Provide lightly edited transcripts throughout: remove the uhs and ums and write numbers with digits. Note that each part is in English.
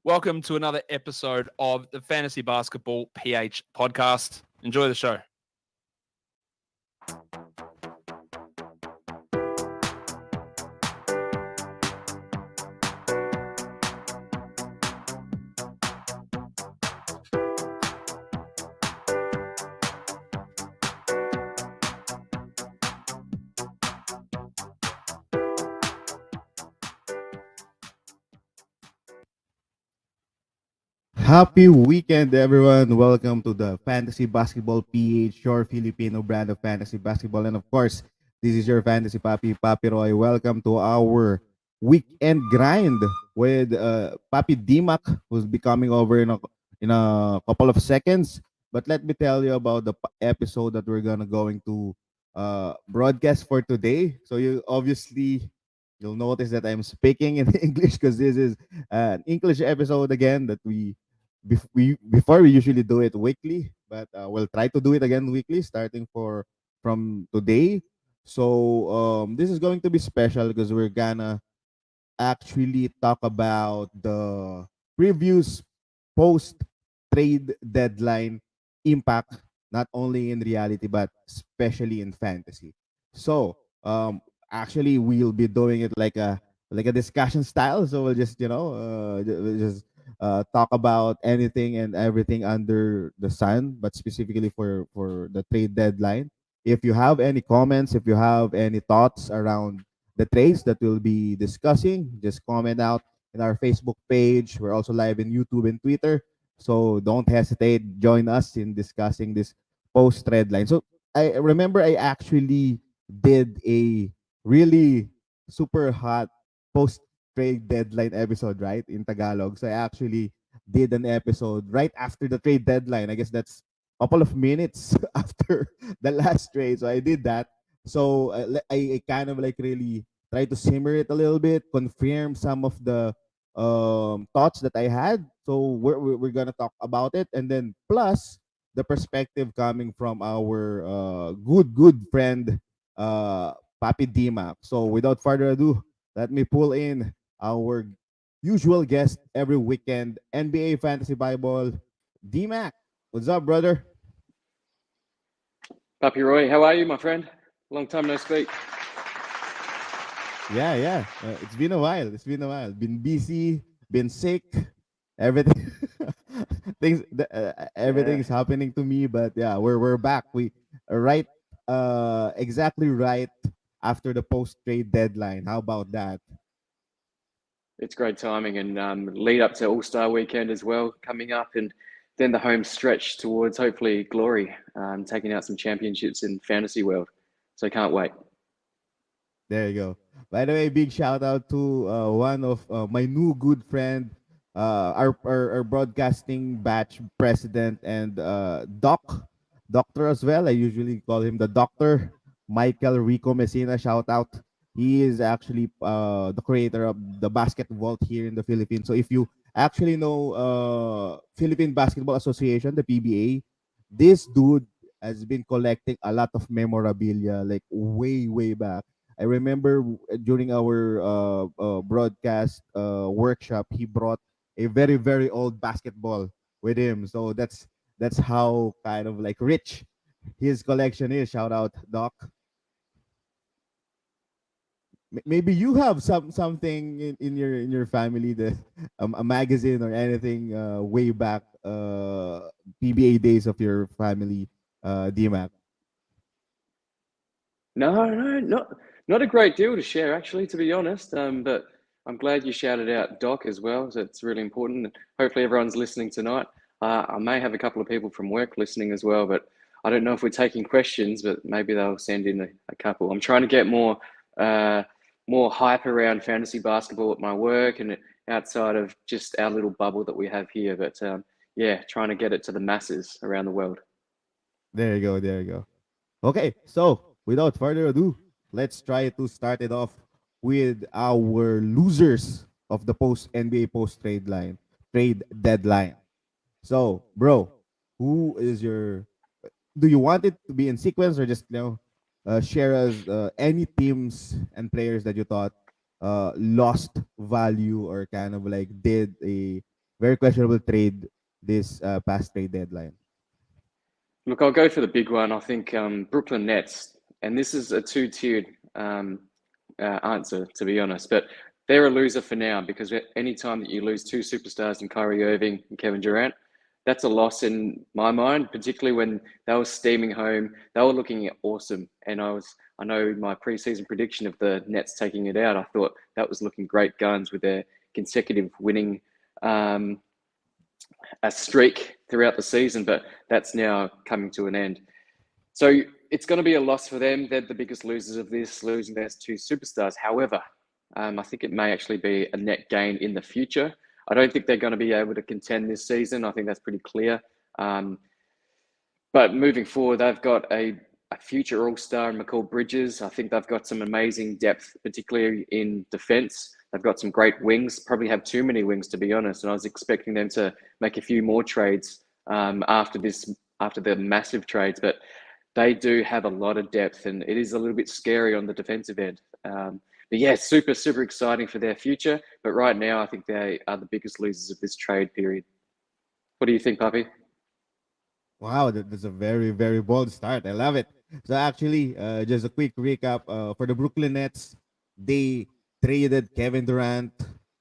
Welcome to another episode of the Fantasy Basketball PH podcast. Enjoy the show. Happy weekend, everyone. Welcome to the Fantasy Basketball PH, your Filipino brand of fantasy basketball. And of course, this is your fantasy Papi Roy. Welcome to our weekend grind with Papi Dimac, who's be coming over in a couple of seconds. But let me tell you about the episode that we're going to broadcast for today. So you'll notice that I'm speaking in English because this is an English episode again that before we usually do it weekly, but we'll try to do it again weekly starting from today. So this is going to be special because we're gonna actually talk about the previous post trade deadline impact, not only in reality but especially in fantasy. So actually we'll be doing it like a discussion style. So we'll just we'll just talk about anything and everything under the sun, but specifically for the trade deadline. If you have any comments, if you have any thoughts around the trades that we'll be discussing, just comment out in our Facebook page. We're also live in YouTube and Twitter. So don't hesitate. Join us in discussing this post trade line. So I remember I actually did a really super hot post trade deadline episode, right? In Tagalog. So I actually did an episode right after the trade deadline. I guess that's a couple of minutes after the last trade. So I did that. So I kind of like really try to simmer it a little bit, confirm some of the thoughts that I had. So we're gonna talk about it, and then plus the perspective coming from our good friend Papi Dima. So without further ado, let me pull in our usual guest every weekend, NBA Fantasy Bible, D-Mac. What's up, brother? Papi Roy, how are you, my friend? Long time no speak. Yeah. It's been a while. It's been a while. Been busy, been sick, everything. Yeah, Everything's happening to me, but yeah, we're back. We right, exactly right after the post trade deadline. How about that? it's great timing and lead up to All Star Weekend as well coming up, and then the home stretch towards hopefully glory, taking out some championships in fantasy world. So can't wait. There you go. By the way, big shout out to one of my new good friend, our broadcasting batch president and doctor as well. I usually call him the doctor, Michael Rico Messina. Shout out. He is actually the creator of the basket vault here in the Philippines. So if you actually know Philippine Basketball Association, the PBA, this dude has been collecting a lot of memorabilia like way back. I remember during our broadcast workshop, he brought a very old basketball with him. So that's how kind of like rich his collection is. Shout out, Doc. Maybe you have something in your family that a magazine or anything way back PBA days of your family, DMAC. No, not a great deal to share actually, to be honest. But I'm glad you shouted out Doc as well. So it's really important. And hopefully everyone's listening tonight. I may have a couple of people from work listening as well, but I don't know if we're taking questions, but maybe they'll send in a couple. I'm trying to get uh, more hype around fantasy basketball at my work and outside of just our little bubble that we have here. But yeah, trying to get it to the masses around the world. There you go. There you go. Okay, so without further ado, let's try to start it off with our losers of the post NBA post trade deadline. So, bro, who is your? Do you want it to be in sequence or just share us any teams and players that you thought lost value or kind of like did a very questionable trade this past trade deadline. Look, I'll go for the big one. I think Brooklyn Nets, and this is a two-tiered answer, to be honest, but they're a loser for now because any time that you lose two superstars in Kyrie Irving and Kevin Durant, that's a loss in my mind, particularly when they were steaming home. They were looking awesome. And I know my preseason prediction of the Nets taking it out, I thought that was looking great guns with their consecutive winning um, a streak throughout the season, but that's now coming to an end. So it's going to be a loss for them. They're the biggest losers of this, losing their two superstars. However, I think it may actually be a net gain in the future. I don't think they're going to be able to contend this season. I think that's pretty clear. But moving forward, they've got a future all-star in McCall Bridges. I think they've got some amazing depth, particularly in defense. They've got some great wings, probably have too many wings, to be honest. And I was expecting them to make a few more trades after the massive trades. But they do have a lot of depth, and it is a little bit scary on the defensive end. But yeah, super, super exciting for their future. But right now, I think they are the biggest losers of this trade period. What do you think, Puppy? Wow, that's a very, very bold start. I love it. So actually, just a quick recap for the Brooklyn Nets. They traded Kevin Durant,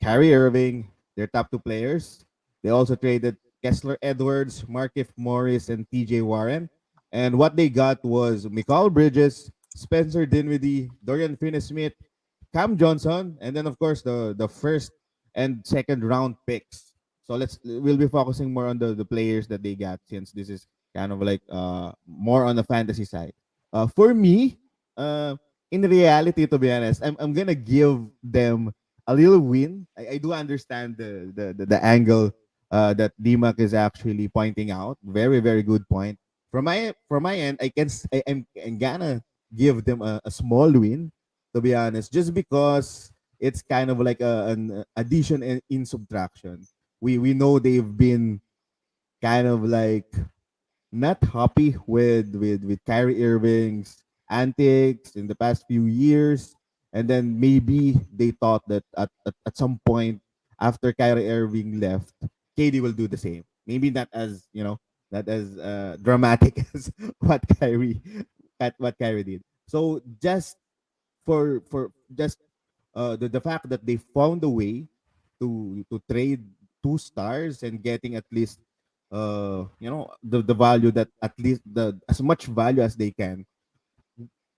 Kyrie Irving, their top two players. They also traded Kessler Edwards, Markieff Morris, and TJ Warren. And what they got was Mikal Bridges, Spencer Dinwiddie, Dorian Finney-Smith, Cam Johnson, and then of course the first and second round picks. So we'll be focusing more on the players that they got since this is kind of like more on the fantasy side. For me, in reality, to be honest, I'm gonna give them a little win. I do understand the angle that DMAC is actually pointing out. Very very good point. From my end, I'm gonna give them a small win, to be honest, just because it's kind of like an addition in subtraction. We know they've been kind of like not happy with Kyrie Irving's antics in the past few years, and then maybe they thought that at some point after Kyrie Irving left, KD will do the same. Maybe not as not as dramatic as what Kyrie did. So just for just the fact that they found a way to trade two stars and getting at least the value that at least the as much value as they can,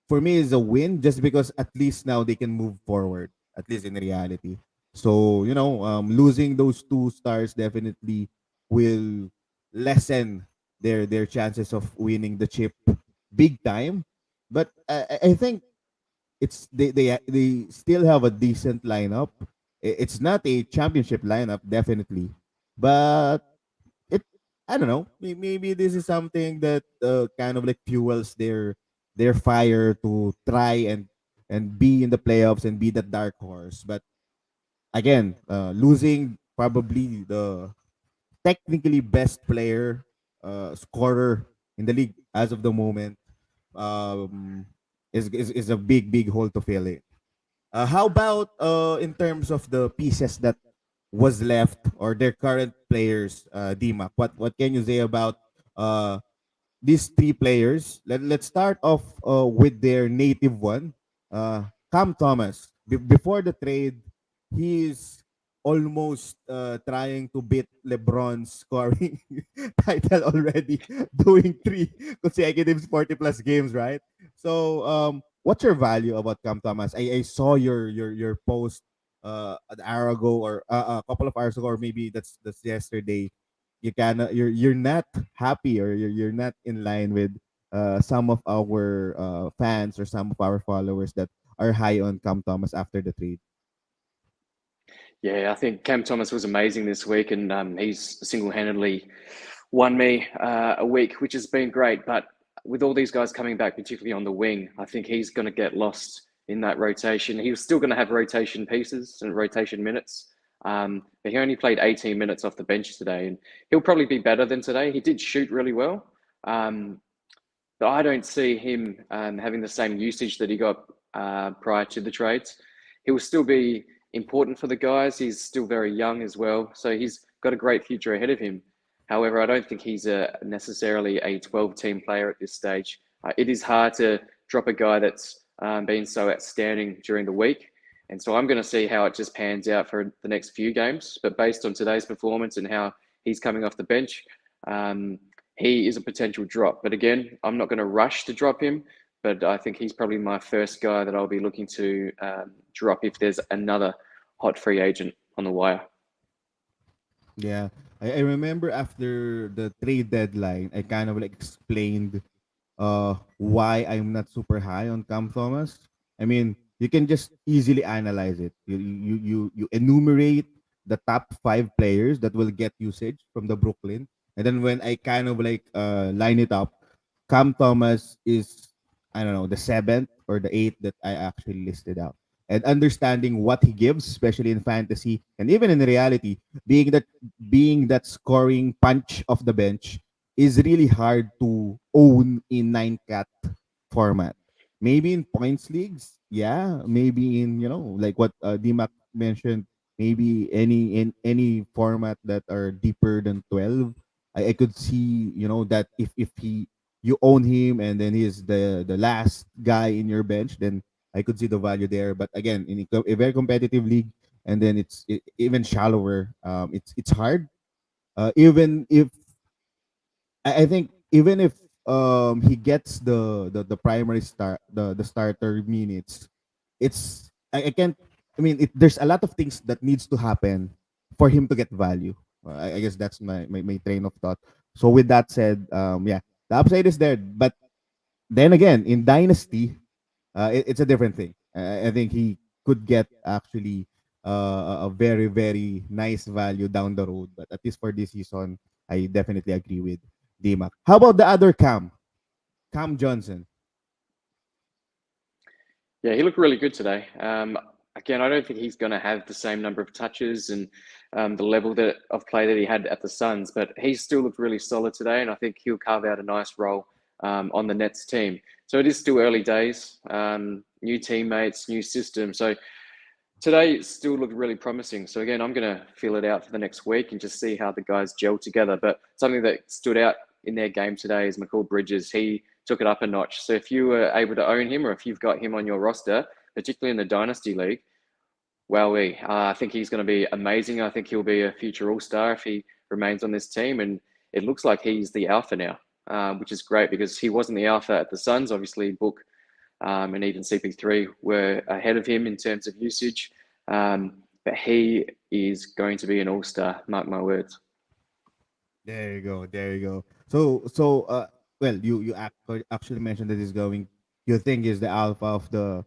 for me is a win, just because at least now they can move forward, at least in reality. So losing those two stars definitely will lessen their chances of winning the chip big time. But I think they still have a decent lineup. It's not a championship lineup, definitely, but it I don't know. Maybe this is something that kind of like fuels their fire to try and be in the playoffs and be the dark horse. But again, losing probably the technically best player, scorer in the league as of the moment, um, is a big hole to fill it. How about in terms of the pieces that was left or their current players, Dima? What can you say about uh, these three players? Let's start off with their native one, Cam Thomas. Before the trade, he's almost trying to beat LeBron's scoring title already, doing three consecutive 40 plus games, right? So, what's your value about Cam Thomas? I saw your post an hour ago, or a couple of hours ago, or maybe that's yesterday. You're not happy, or you're not in line with some of our fans or some of our followers that are high on Cam Thomas after the trade. Yeah, I think Cam Thomas was amazing this week, and he's single-handedly won me a week, which has been great. But with all these guys coming back, particularly on the wing, I think he's going to get lost in that rotation. He was still going to have rotation pieces and rotation minutes, but he only played 18 minutes off the bench today, and he'll probably be better than today. He did shoot really well, but I don't see him having the same usage that he got prior to the trades. He will still be important for the guys. He's still very young as well, so he's got a great future ahead of him. However, I don't think he's necessarily a 12-team player at this stage. It is hard to drop a guy that's been so outstanding during the week. And so I'm going to see how it just pans out for the next few games. But based on today's performance and how he's coming off the bench, he is a potential drop. But again, I'm not going to rush to drop him. But I think he's probably my first guy that I'll be looking to drop if there's another hot free agent on the wire. Yeah. I remember after the trade deadline, I kind of like explained why I'm not super high on Cam Thomas. I mean, you can just easily analyze it. You enumerate the top 5 players that will get usage from the Brooklyn, and then when I kind of like line it up, Cam Thomas is, I don't know, the 7th or the 8th that I actually listed out. And understanding what he gives, especially in fantasy and even in reality, being that scoring punch off the bench is really hard to own in 9 cat format. Maybe in points leagues, yeah. Maybe in, like what Dimac mentioned, maybe any format that are deeper than 12. I could see, that if you own him and then he's the last guy in your bench, then I could see the value there. But again, in a very competitive league, and then even shallower, it's hard. Even if I think even if he gets the primary the starter minutes, I can't. I mean, there's a lot of things that needs to happen for him to get value. I guess that's my train of thought. So with that said, yeah, the upside is there, but then again, in dynasty, it's a different thing. I think he could get actually a very very nice value down the road, but at least for this season, I definitely agree with Dimac. How about the other Cam Johnson? Yeah, he looked really good today. Again, I don't think he's going to have the same number of touches and the level of play that he had at the Suns, but he still looked really solid today, and I think he'll carve out a nice role on the Nets team. So it is still early days, new teammates, new system. So today it still looked really promising. So again, I'm going to feel it out for the next week and just see how the guys gel together. But something that stood out in their game today is McCall Bridges. He took it up a notch. So if you were able to own him or if you've got him on your roster, particularly in the Dynasty League, well, I think he's going to be amazing. I think he'll be a future All-Star if he remains on this team. And it looks like he's the alpha now, which is great because he wasn't the alpha at the Suns. Obviously, Book and even CP3 were ahead of him in terms of usage. But he is going to be an all-star, mark my words. There you go. There you go. So well, you actually mentioned that he's going. You think is the alpha of the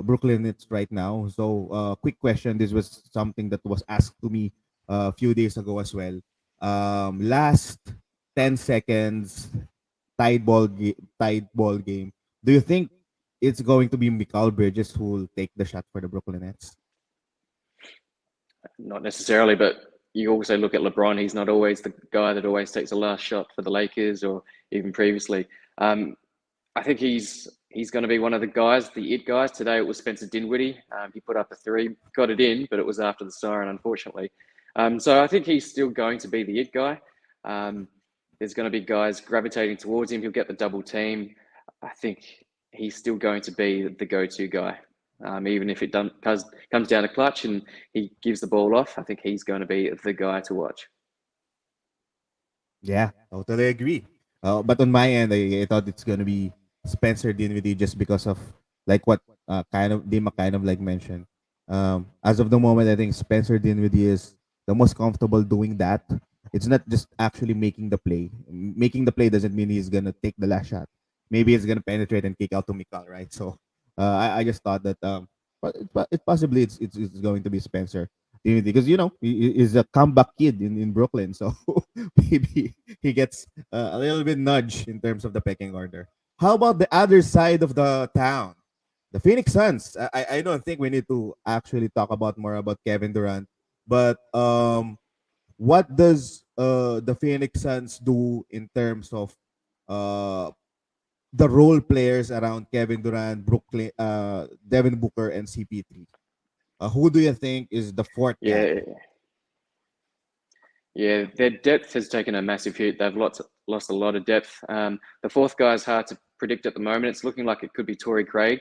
Brooklyn Nets right now. So quick question. This was something that was asked to me a few days ago as well. Last 10 seconds, tied ball game. Do you think it's going to be Mikal Bridges who will take the shot for the Brooklyn Nets? Not necessarily, but you also look at LeBron. He's not always the guy that always takes the last shot for the Lakers or even previously. I think he's going to be one of the guys, the it guys. Today it was Spencer Dinwiddie. He put up a three, got it in, but it was after the siren, unfortunately. So I think he's still going to be the it guy. There's going to be guys gravitating towards him. He'll get the double team. I think he's still going to be the go-to guy. Even if it comes down to clutch and he gives the ball off, I think he's going to be the guy to watch. Yeah, totally agree. But on my end, I thought it's gonna be Spencer Dinwiddie just because of like what kind of Dima kind of like mentioned. As of the moment, I think Spencer Dinwiddie is the most comfortable doing that. It's not just actually making the play. Making the play doesn't mean he's gonna take the last shot. Maybe he's gonna penetrate and kick out to Mikal, right? So I just thought that but possibly it's going to be Spencer Dinwiddie because he's a comeback kid in Brooklyn, so maybe he gets a little bit nudge in terms of the pecking order. How about the other side of the town? The Phoenix Suns. I don't think we need to actually talk about more about Kevin Durant, but what does the Phoenix Suns do in terms of uh the role players around Kevin Durant, Brooklyn, Devin Booker, and CP3? Who do you think is the fourth guy? Yeah, Yeah, their depth has taken a massive hit. They've lost a lot of depth. The fourth guy is hard to predict at the moment. It's looking like it could be Torrey Craig.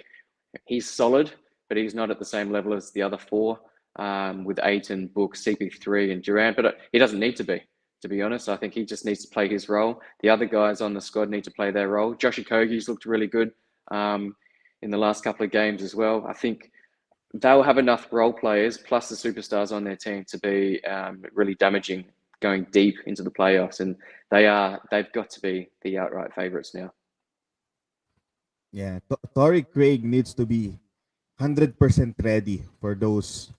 He's solid, but he's not at the same level as the other four, with Aiton, Book, CP3, and Durant. But he doesn't need to be honest. I think he just needs to play his role. The other guys on the squad need to play their role. Josh Okogie's looked really good in the last couple of games as well. I think they'll have enough role players plus the superstars on their team to be really damaging going deep into the playoffs, and they've got to be the outright favourites now. Yeah, Torrey Craig needs to be 100% ready for those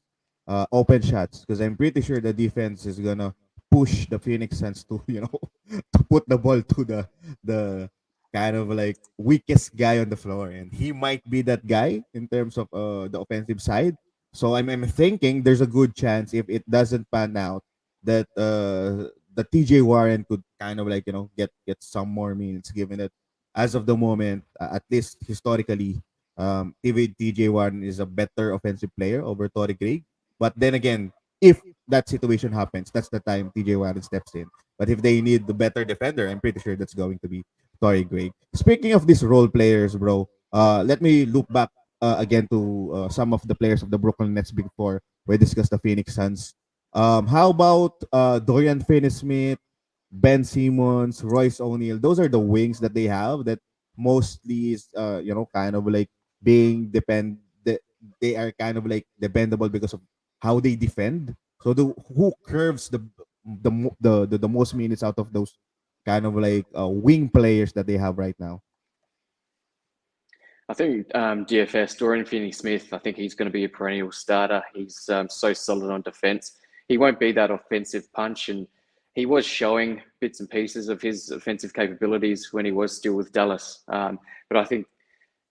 open shots because I'm pretty sure the defense is gonna push the Phoenix Suns to to put the ball to the kind of like weakest guy on the floor, and he might be that guy in terms of the offensive side. So I'm thinking there's a good chance if it doesn't pan out that the TJ Warren could kind of like get some more minutes, given that as of the moment, at least historically, TJ Warren is a better offensive player over Torrey Craig. But then again, if that situation happens, that's the time TJ Warren steps in. But if they need the better defender, I'm pretty sure that's going to be Torrey Craig. Speaking of these role players, bro, let me loop back again to some of the players of the Brooklyn Nets before we discuss the Phoenix Suns. How about Dorian Finney-Smith, Ben Simmons, Royce O'Neal? Those are the wings that they have that mostly is kind of like being they are kind of like dependable because of how they defend. So the who curves the most minutes out of those kind of like wing players that they have right now? I think DFS, Dorian Finney-Smith, I think he's going to be a perennial starter. He's so solid on defense. He won't be that offensive punch, and he was showing bits and pieces of his offensive capabilities when he was still with Dallas. But I think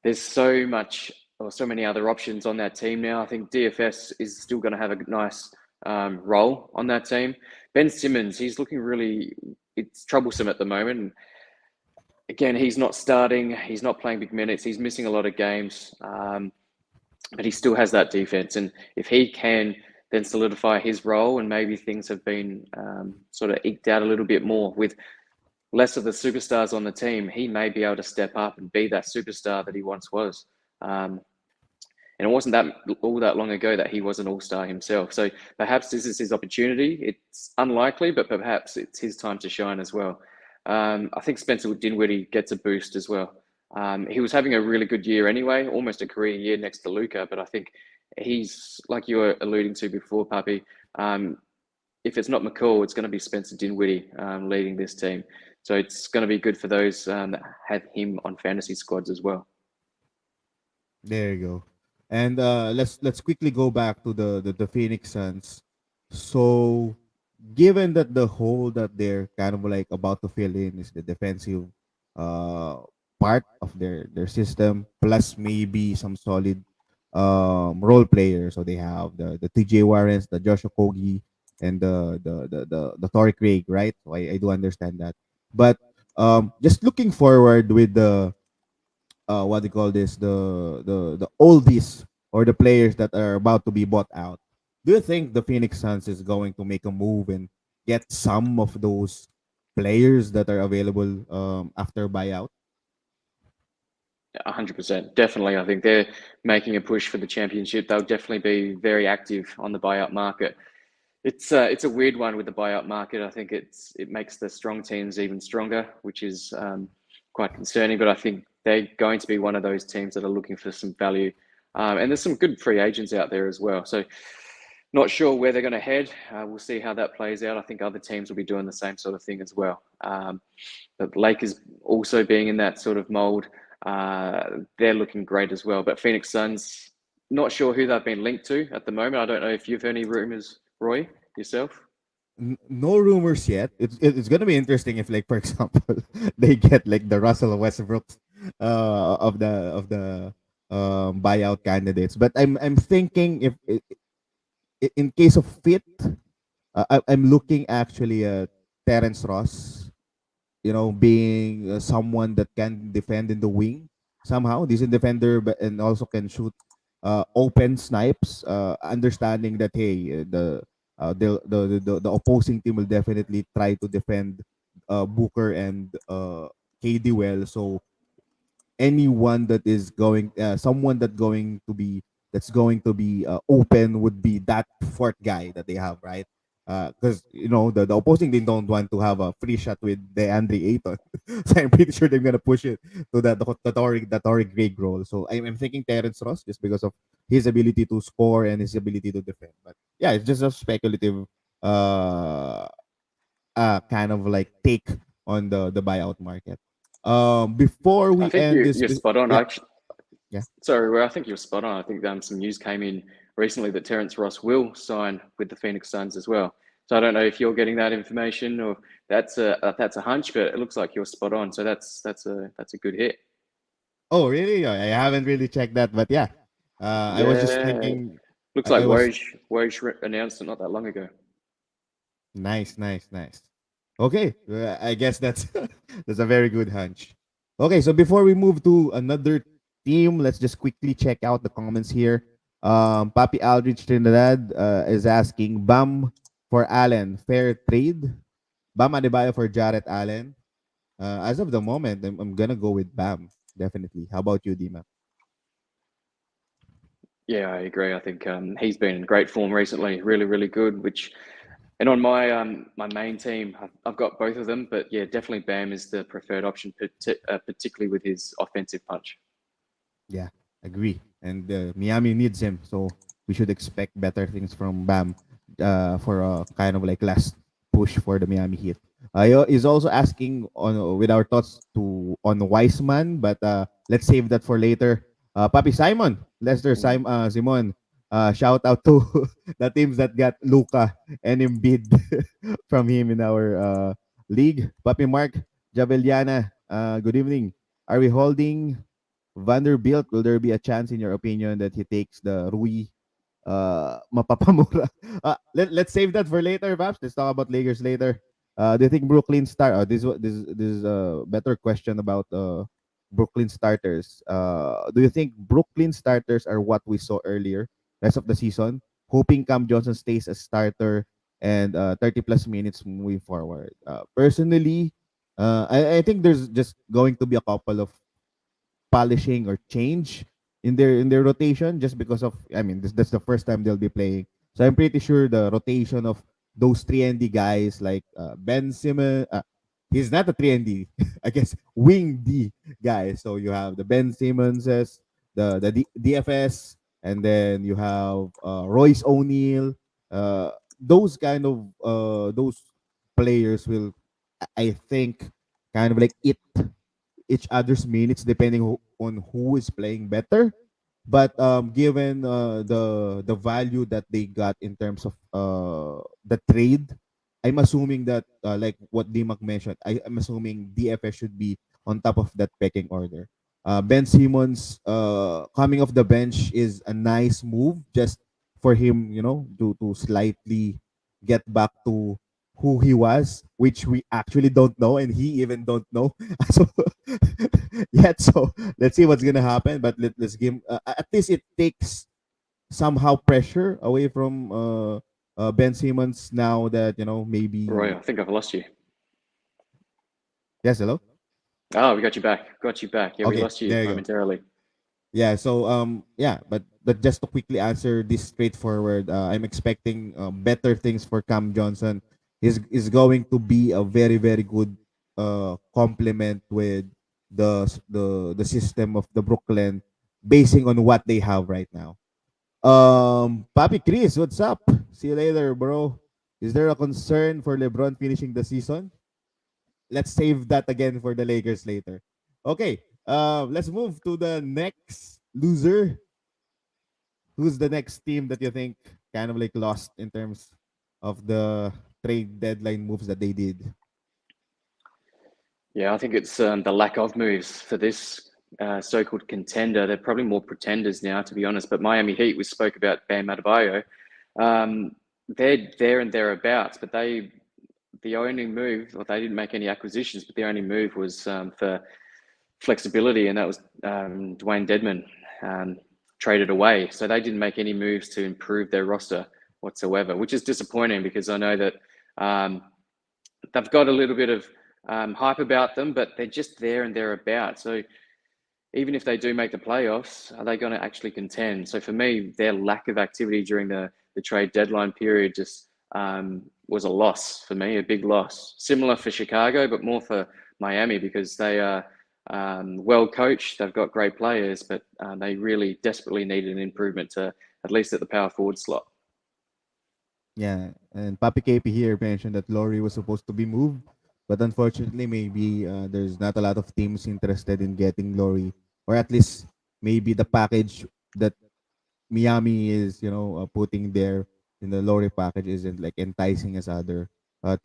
there's so much or so many other options on that team now. I think DFS is still going to have a nice role on that team. Ben Simmons, he's looking really, it's troublesome at the moment. And again, he's not starting. He's not playing big minutes. He's missing a lot of games, but he still has that defense. And if he can then solidify his role, and maybe things have been sort of eked out a little bit more with less of the superstars on the team, he may be able to step up and be that superstar that he once was. And it wasn't that all that long ago that he was an all-star himself. So perhaps this is his opportunity. It's unlikely, but perhaps it's his time to shine as well. I think Spencer Dinwiddie gets a boost as well. He was having a really good year anyway, almost a career year next to Luka, but I think he's, like you were alluding to before, Papi, if it's not McCall, it's going to be Spencer Dinwiddie leading this team. So it's going to be good for those that have him on fantasy squads as well. There you go. And let's quickly go back to the Phoenix Suns. So given that the hole that they're kind of like about to fill in is the defensive uh part of their system, plus maybe some solid role players. So they have the TJ Warrens, the Joshua Kogi, and the Torrey Craig, right? So I do understand that. But just looking forward with the what do you call this, the oldies or the players that are about to be bought out, do you think the Phoenix Suns is going to make a move and get some of those players that are available after buyout? 100%. Definitely. I think they're making a push for the championship. They'll definitely be very active on the buyout market. It's a weird one with the buyout market. I think it makes the strong teams even stronger, which is quite concerning. But I think they're going to be one of those teams that are looking for some value. And there's some good free agents out there as well. So not sure where they're going to head. We'll see how that plays out. I think other teams will be doing the same sort of thing as well. But Lakers also being in that sort of mold, they're looking great as well. But Phoenix Suns, not sure who they've been linked to at the moment. I don't know if you've heard any rumors, Roy, yourself. No rumors yet. It's gonna be interesting if, like, for example, they get like the Russell Westbrooks of the buyout candidates. But I'm thinking if in case of fit, I'm looking actually at Terrence Ross, being someone that can defend in the wing somehow, decent defender, but and also can shoot open snipes. Understanding that, hey, the the opposing team will definitely try to defend Booker and KD well. So anyone that is going someone that's going to be open would be that fourth guy that they have, right? Because the opposing team don't want to have a free shot with DeAndre Ayton. So I'm pretty sure they're gonna push it to the Torrey Gray role. So I'm thinking Terrence Ross just because of his ability to score and his ability to defend. But yeah, it's just a speculative uh kind of like take on the buyout market. Before I we think end this, you're spot on. yeah, yeah. Sorry, well, I think you're spot on. I think some news came in recently that Terrence Ross will sign with the Phoenix Suns as well. So I don't know if you're getting that information or that's a hunch, but it looks like you're spot on. So that's a good hit. Oh, really? I haven't really checked that, but yeah, I was just Yeah, thinking. looks like I was Woj announced it not that long ago. nice, nice, nice. Okay, I guess that's that's a very good hunch. Okay, so before we move to another team, let's just quickly check out the comments here. Papi Aldrich Trinidad is asking Bam for Allen, fair trade. Bam Adebayo for Jarrett Allen. As of the moment, I'm gonna go with Bam. Definitely. How about you, Dima? Yeah, I agree. I think he's been in great form recently. Really, really good. And on my main team, I've got both of them, but yeah, definitely Bam is the preferred option, particularly with his offensive punch. Yeah, agree. And Miami needs him, so we should expect better things from Bam for a kind of like last push for the Miami Heat. He's also asking on with our thoughts to on Wiseman, but let's save that for later. Papi Simon, Mm. Simon, shout out to the teams that got Luca and Embiid from him in our league. Papi Mark, Javeliana, good evening. Are we holding Vanderbilt? Will there be a chance, in your opinion, that he takes the Rui mapapamura? Let's save that for later, perhaps. Let's talk about Lakers later. Do you think Brooklyn start? This is a better question about Brooklyn starters. Do you think Brooklyn starters are what we saw earlier, rest of the season? Hoping Cam Johnson stays a starter and 30 plus minutes moving forward. Personally, I think there's just going to be a couple of polishing or change in their rotation just because of that's the first time they'll be playing. So I'm pretty sure the rotation of those 3 and D guys like Ben Simmons, he's not a 3 and D, I guess wing D guy. So you have the Ben Simmonses, DFS, and then you have Royce O'Neal. Those kind of those players will, I think, kind of like each other's minutes depending on who is playing better. But given the value that they got in terms of the trade, I'm assuming that like what Dimac mentioned, I'm assuming DFS should be on top of that pecking order. Ben Simmons coming off the bench is a nice move just for him, to slightly get back to who he was, which we actually don't know, and he even don't know. So yet. So let's see what's gonna happen. But let's give at least it takes somehow pressure away from Ben Simmons now that Roy, maybe. I think I've lost you. Yes, hello. Oh, we got you back. Got you back. Yeah, we Okay, lost you there you go. momentarily. Yeah. So yeah, but just to quickly answer this straightforward, I'm expecting better things for Cam Johnson. Is going to be a very very good complement with the system of the Brooklyn, basing on what they have right now. Papi Chris, what's up? See you later, bro. Is there a concern for LeBron finishing the season? Let's save that again for the Lakers later. Okay. Let's move to the next loser. Who's the next team that you think kind of like lost in terms of the trade deadline moves that they did? Yeah, I think it's the lack of moves for this so-called contender. They're probably more pretenders now, to be honest. But Miami Heat, we spoke about Bam Adebayo. They're there and thereabouts, but the only move, well, they didn't make any acquisitions, but the only move was for flexibility, and that was Dwayne Dedman traded away. So they didn't make any moves to improve their roster whatsoever, which is disappointing because I know that um, they've got a little bit of hype about them, but they're just there and thereabouts. So even if they do make the playoffs, are they going to actually contend? So for me, their lack of activity during the trade deadline period just was a loss for me, a big loss. Similar for Chicago, but more for Miami because they are well coached. They've got great players, but they really desperately needed an improvement to at least at the power forward slot. Yeah, and Papi KP here mentioned that Laurie was supposed to be moved, but unfortunately, maybe there's not a lot of teams interested in getting Laurie, or at least maybe the package that Miami is, putting there in the Laurie package isn't like enticing as other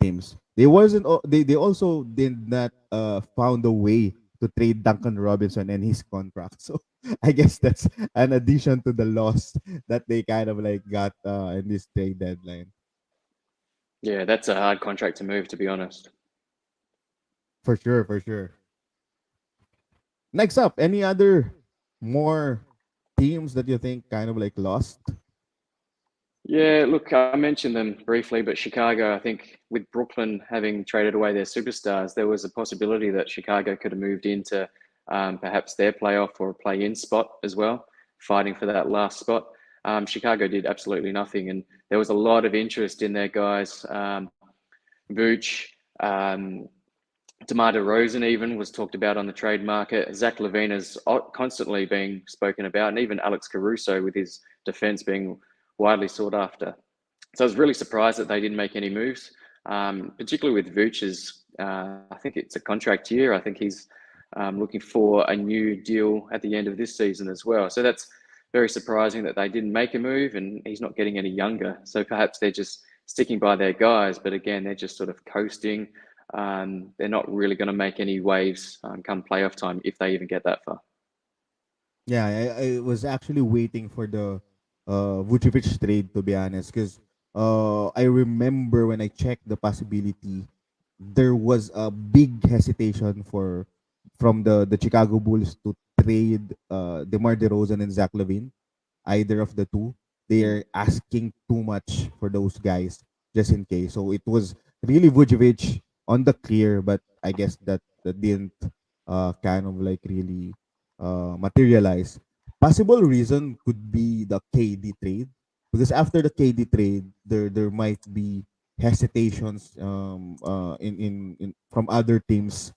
teams. They also did not found a way to trade Duncan Robinson and his contract. So I guess that's an addition to the loss that they kind of like got in this trade deadline. Yeah, that's a hard contract to move, to be honest. For sure, for sure. Next up, any other more teams that you think kind of like lost? Yeah, look, I mentioned them briefly, but Chicago, I think with Brooklyn having traded away their superstars, there was a possibility that Chicago could have moved into perhaps their playoff or play-in spot as well, fighting for that last spot. Chicago did absolutely nothing, and there was a lot of interest in their guys. Vooch, um, DeMar DeRozan even was talked about on the trade market. Zach LaVine is constantly being spoken about, and even Alex Caruso with his defense being widely sought after. So I was really surprised that they didn't make any moves, particularly with Vooch's. I think it's a contract year. I think he's looking for a new deal at the end of this season as well. So that's very surprising that they didn't make a move, and he's not getting any younger. So perhaps they're just sticking by their guys, but again, they're just sort of coasting. They're not really going to make any waves come playoff time if they even get that far. Yeah, I was actually waiting for the Vucevic trade, to be honest, because I remember when I checked the possibility, there was a big hesitation from the Chicago Bulls to trade DeMar DeRozan and Zach LaVine, either of the two. They Mm. are asking too much for those guys just in case. So it was really Vucevic on the clear, but I guess that didn't kind of like really materialize. Possible reason could be the KD trade, because after the KD trade, there might be hesitations in from other teams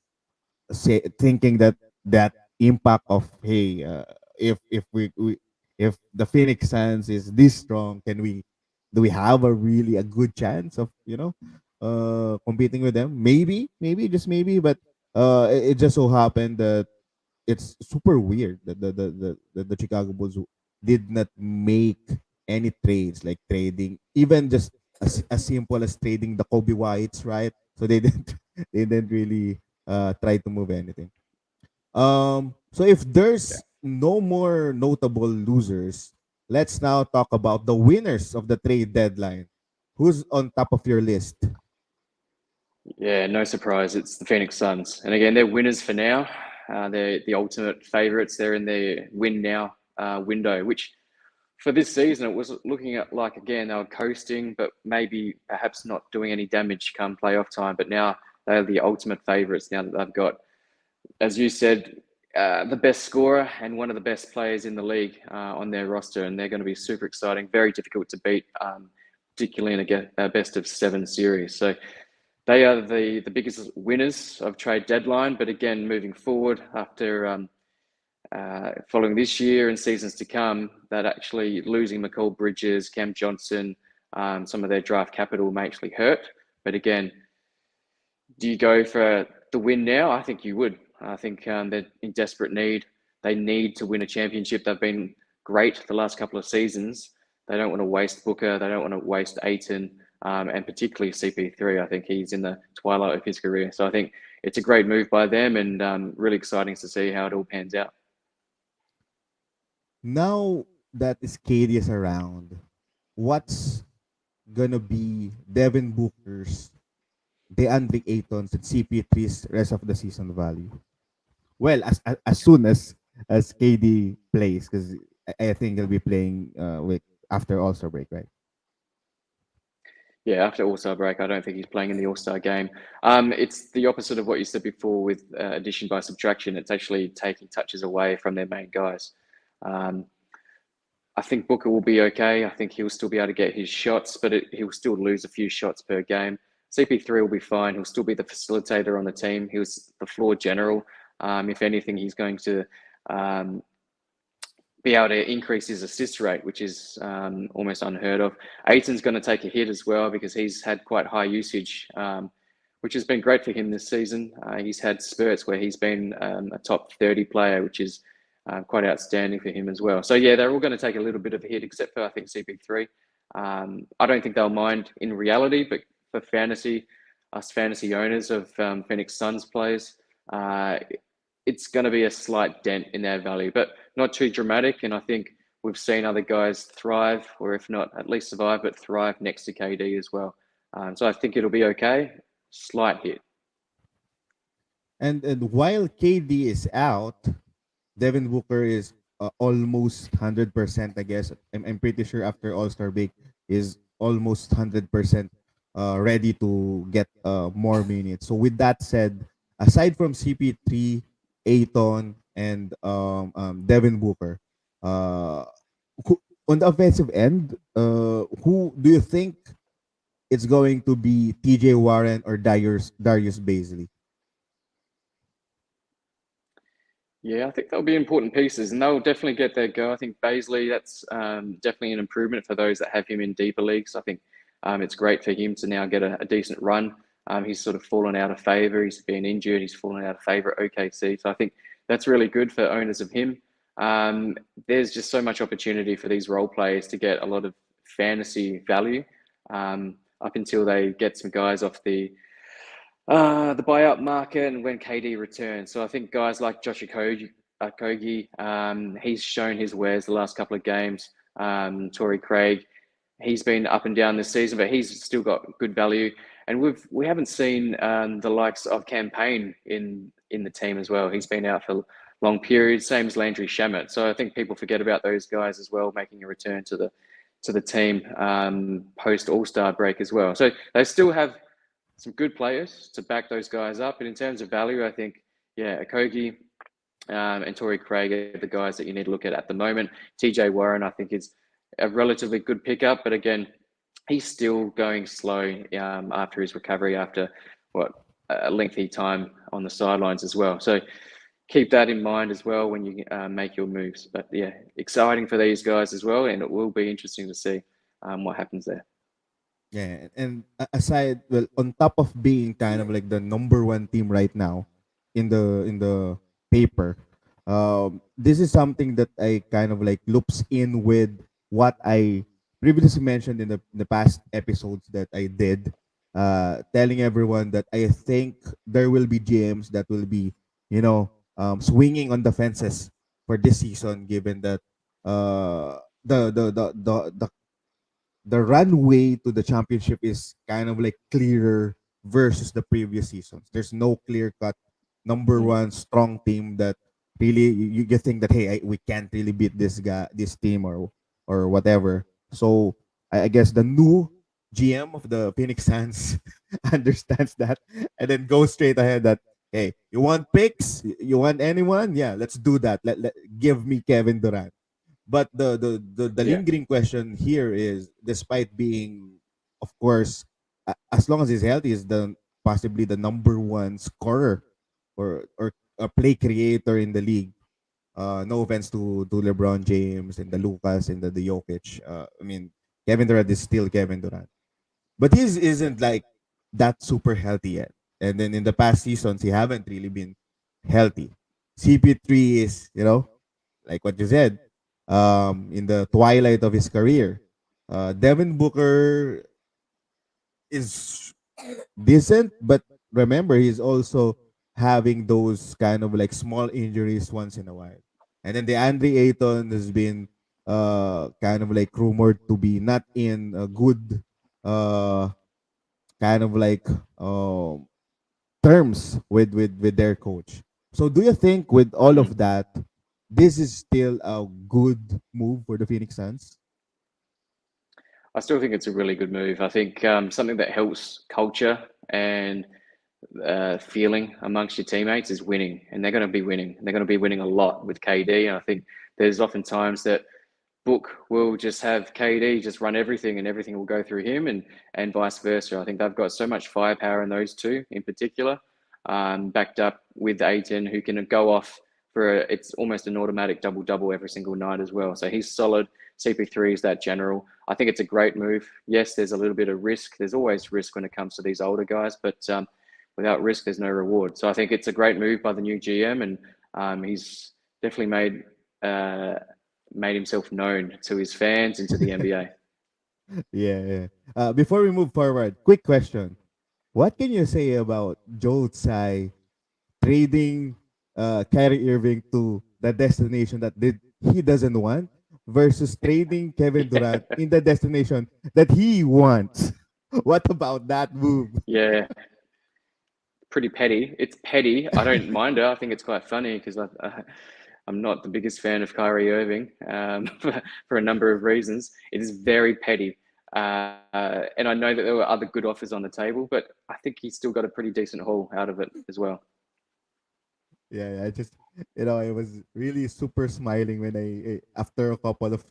thinking that impact of, hey, if we if the Phoenix Suns is this strong, can we do we have a really a good chance of competing with them? Maybe just maybe, but it just so happened that it's super weird that the Chicago Bulls did not make any trades, like trading even just as simple as trading the Kobe Whites, right? So they didn't they didn't really try to move anything. So if Yeah. there's no more notable losers, let's now talk about the winners of the trade deadline. Who's on top of your list? Yeah, no surprise. It's the Phoenix Suns. And again, they're winners for now. They're the ultimate favourites. They're in their win now window, which for this season, it was looking at like, again, they were coasting, but maybe perhaps not doing any damage come playoff time. But now they're the ultimate favourites now that they've got, as you said, the best scorer and one of the best players in the league on their roster. And they're going to be super exciting, very difficult to beat, particularly in a best of seven series. So they are the biggest winners of trade deadline. But again, moving forward after following this year and seasons to come, that actually losing McCall Bridges, Cam Johnson, some of their draft capital may actually hurt. But again, do you go for the win now? I think you would. I think they're in desperate need. They need to win a championship. They've been great the last couple of seasons. They don't want to waste Booker. They don't want to waste Aiton, and particularly CP3. I think he's in the twilight of his career. So I think it's a great move by them, and really exciting to see how it all pans out. Now that Skaty is around, what's gonna be Devin Booker's, DeAndre Ayton's, and CP3's rest of the season value? Well, as soon as KD plays, because I think he'll be playing with after All Star break, right? Yeah, after All Star break, I don't think he's playing in the All Star game. It's the opposite of what you said before with addition by subtraction. It's actually taking touches away from their main guys. Um, I think Booker will be okay. I think he'll still be able to get his shots, but he'll still lose a few shots per game. CP3 will be fine. He'll still be the facilitator on the team. He was the floor general. If anything, he's going to um, be able to increase his assist rate, which is almost unheard of. Aiton's going to take a hit as well because he's had quite high usage, which has been great for him this season. He's had spurts where he's been a top 30 player, which is quite outstanding for him as well. So yeah, they're all going to take a little bit of a hit, except for I think CP3. I don't think they'll mind in reality, but for fantasy, us fantasy owners of Phoenix Suns players, it's going to be a slight dent in their value, but not too dramatic. And I think we've seen other guys thrive, or if not at least survive, but thrive next to KD as well. So I think it'll be okay. Slight hit. And while KD is out, Devin Booker is almost 100%, I guess. I'm pretty sure after All Star break is almost 100% ready to get more minutes. So with that said, aside from CP3, Aiton, and Devin Booker, uh, on the offensive end, who do you think it's going to be? TJ Warren or Darius Baisley? Yeah, I think they'll be important pieces, and they'll definitely get their go. I think Baisley, that's definitely an improvement for those that have him in deeper leagues. I think it's great for him to now get a decent run. He's sort of fallen out of favour. He's been injured. He's fallen out of favour at OKC. So I think that's really good for owners of him. There's just so much opportunity for these role players to get a lot of fantasy value up until they get some guys off the buyout market and when KD returns. So I think guys like Josh Okogie, he's shown his wares the last couple of games. Torrey Craig, he's been up and down this season, but he's still got good value. And we haven't seen the likes of Campaign in the team as well. He's been out for long periods, same as Landry Shamet. So I think people forget about those guys as well, making a return to the team post All-Star break as well. So they still have some good players to back those guys up. But in terms of value, I think, yeah, Okogie and Torrey Craig are the guys that you need to look at the moment. TJ Warren, I think, is a relatively good pickup. But again, he's still going slow after his recovery, after a lengthy time on the sidelines as well. So keep that in mind as well when you make your moves. But yeah, exciting for these guys as well. And it will be interesting to see what happens there. Yeah, and aside, well, on top of being kind of like the number one team right now in the paper, this is something that I kind of like loops in with what I previously mentioned in the past episodes that I did, telling everyone that I think there will be GMs that will be, swinging on the fences for this season, given that the the runway to the championship is kind of like clearer versus the previous seasons. There's no clear cut number Mm. one strong team that really you think that hey we can't really beat this team or whatever. So I guess the new GM of the Phoenix Suns understands that and then goes straight ahead that hey you want picks, you want anyone, yeah, let's do that. Let give me Kevin Durant. But the Yeah. lingering question here is, despite being, of course, as long as he's healthy, is the possibly the number one scorer or a play creator in the league. No offense to LeBron James and the Lucas and the Jokic. I mean, Kevin Durant is still Kevin Durant, but his isn't like that super healthy yet. And then in the past seasons, he haven't really been healthy. CP3 is, like what you said, in the twilight of his career. Devin Booker is decent, but remember he's also having those kind of like small injuries once in a while. And then the Andre Ayton has been kind of like rumored to be not in a good uh kind of like um terms with their coach. So do you think with all Mm. of that, this is still a good move for the Phoenix Suns? I still think it's a really good move. I think something that helps culture and feeling amongst your teammates is winning, and they're going to be winning. They're going to be winning a lot with KD. And I think there's often times that Book will just have KD just run everything, and everything will go through him, and vice versa. I think they've got so much firepower in those two in particular, backed up with Aiton, who can go off for it's almost an automatic double every single night as well. So he's solid. CP3 is that general. I think it's a great move. Yes, there's a little bit of risk. There's always risk when it comes to these older guys, but without risk, there's no reward. So I think it's a great move by the new GM, and he's definitely made himself known to his fans and to the NBA. Yeah, yeah. Before we move forward, quick question. What can you say about Joe Tsai trading Kyrie Irving to the destination that he doesn't want versus trading Kevin Durant in the destination that he wants? What about that move? Yeah, pretty petty. It's petty. I don't mind it. I think it's quite funny because I'm not the biggest fan of Kyrie Irving for a number of reasons. It is very petty. And I know that there were other good offers on the table, but I think he still got a pretty decent haul out of it as well. Yeah, I just I was really super smiling when after a couple of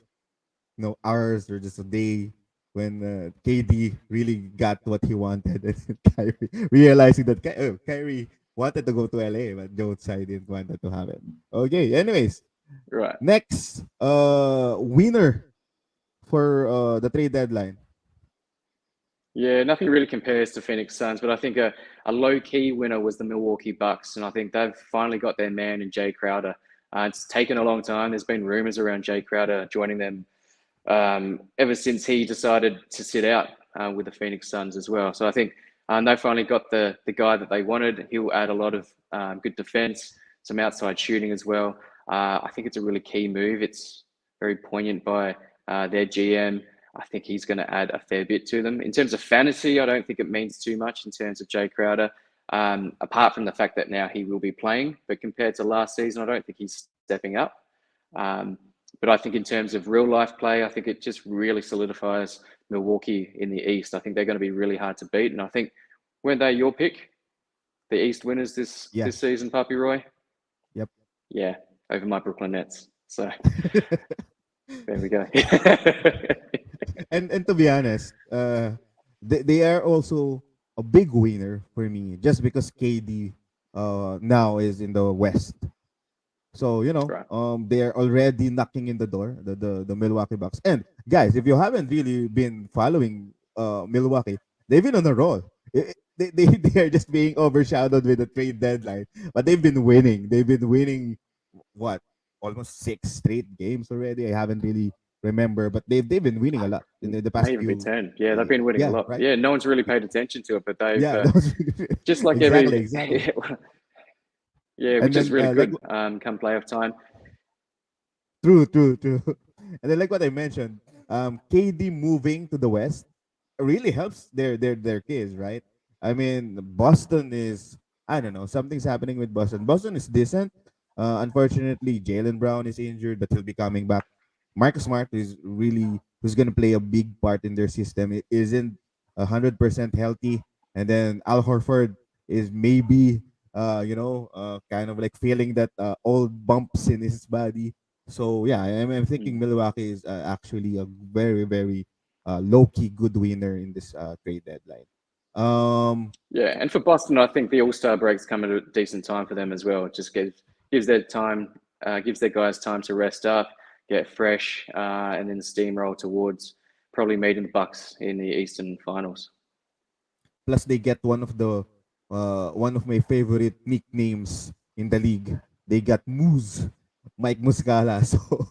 hours or just a day when KD really got what he wanted and Kyrie realizing that Kyrie wanted to go to LA but Joe Tsai didn't want that to happen. Okay, anyways, Right. next winner for the trade deadline. Yeah, nothing really compares to Phoenix Suns, but I think a low-key winner was the Milwaukee Bucks, and I think they've finally got their man in Jay Crowder. It's taken a long time. There's been rumors around Jay Crowder joining them ever since he decided to sit out with the Phoenix Suns as well. So I think they finally got the guy that they wanted. He'll add a lot of good defense, some outside shooting as well. I think it's a really key move. It's very poignant by their GM. I think he's going to add a fair bit to them. In terms of fantasy, I don't think it means too much in terms of Jay Crowder, apart from the fact that now he will be playing. But compared to last season, I don't think he's stepping up. But I think in terms of real life play, I think it just really solidifies Milwaukee in the East. I think they're going to be really hard to beat. And I think, weren't they your pick? The East winners this season, Papi Roy? Yep. Yeah, over my Brooklyn Nets. So there we go. and to be honest, they are also a big winner for me just because KD now is in the West. So Right. they're already knocking in the door, the Milwaukee Bucks. And guys, if you haven't really been following Milwaukee, they've been on a roll. They are just being overshadowed with the trade deadline, but they've been winning. They've been winning what almost 6 straight games already. I haven't really remember, but they've been winning a lot in the past May even be few. 10. Yeah, they've been winning a lot. Right. Yeah, no one's really paid attention to it, but they've just like exactly. yeah, And which is then really like good come playoff time. true. And then like what I mentioned, KD moving to the West really helps their kids, right? I mean, Boston is I don't know, something's happening with Boston. Boston is decent. Unfortunately, Jalen Brown is injured, but he'll be coming back. Marcus Smart is really who's gonna play a big part in their system. It isn't 100% healthy, and then Al Horford is maybe kind of like feeling that old bumps in his body. So yeah, I'm thinking Milwaukee is actually a very very low key good winner in this trade deadline. Yeah, and for Boston, I think the All-Star breaks come at a decent time for them as well. It just gives their time, gives their guys time to rest up, get fresh, and then steamroll towards probably meeting the Bucks in the Eastern Finals. Plus, they get one of my favorite nicknames in the league. They got Moose, Mike Muscala. So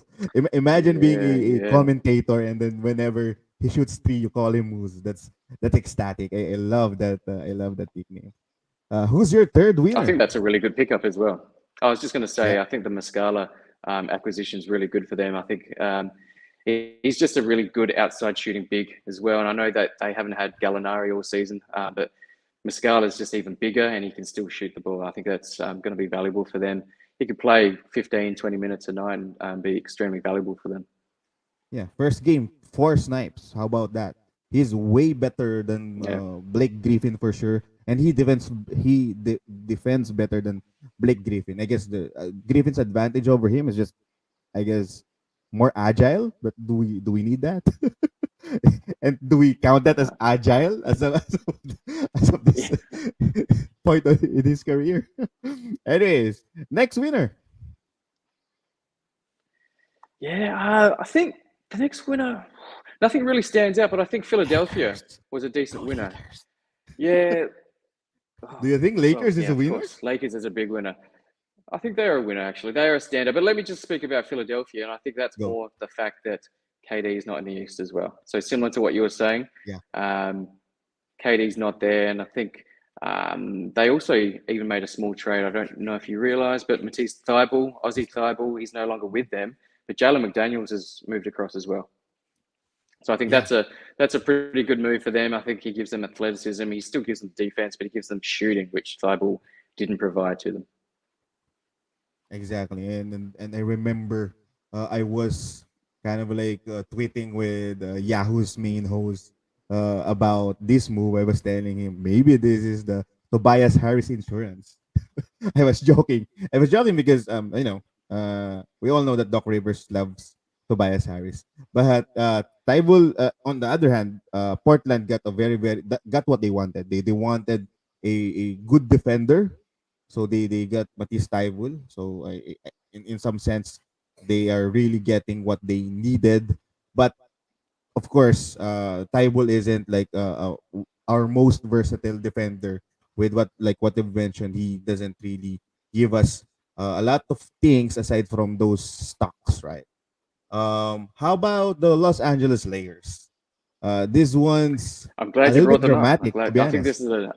imagine being a Yeah. commentator and then whenever he shoots three, you call him Moose. That's ecstatic. I love that. I love that nickname. Who's your third I think winner? that's a really good pickup as well. I was just going to say, Yeah. I think the Muscala acquisition is really good for them. I think he's just a really good outside shooting big as well. And I know that they haven't had Gallinari all season, but Muscala is just even bigger and he can still shoot the ball. I think that's going to be valuable for them. He could play 15, 20 minutes a night and be extremely valuable for them. Yeah, first game, 4 snipes. How about that? He's way better than Yeah. Blake Griffin for sure, and defends better than Blake Griffin. I guess the Griffin's advantage over him is just, I guess, more agile. But do we need that? And do we count that as Uh, agile as of this yeah. point in his career? Anyways, next winner. Yeah, I think the next winner, nothing really stands out, but I think Philadelphia Lakers. was a decent Go winner. Lakers. Yeah. Do Oh, you think well, Lakers is yeah, a of winner? course. Lakers is a big winner. I think they're a winner, actually. They are a standout. But let me just speak about Philadelphia, and I think that's Go. more the fact that KD is not in the East as well. So similar to what you were saying, Yeah. um, KD's not there, and I think they also even made a small trade. I don't know if you realise, but Matisse Thybulle, Aussie Thybulle, he's no longer with them. But Jalen McDaniels has moved across as well. So I think Yeah. that's a pretty good move for them. I think he gives them athleticism. He still gives them defense, but he gives them shooting, which Thibault didn't provide to them. Exactly, and I remember I was kind of like tweeting with Yahoo's main host about this move. I was telling him maybe this is the Tobias Harris insurance. I was joking because we all know that Doc Rivers loves Tobias Harris, but Tybull, on the other hand, Portland got a got what they wanted. They wanted a good defender, so they got Matisse Tybull. So in some sense, they are really getting what they needed. But of course, Tybull isn't like our most versatile defender. With what you've mentioned, he doesn't really give us a lot of things aside from those stocks, right? How about the Los Angeles Lakers? This one's I'm a glad you little bit brought them up. I'm dramatic, to glad. be I think honest. this is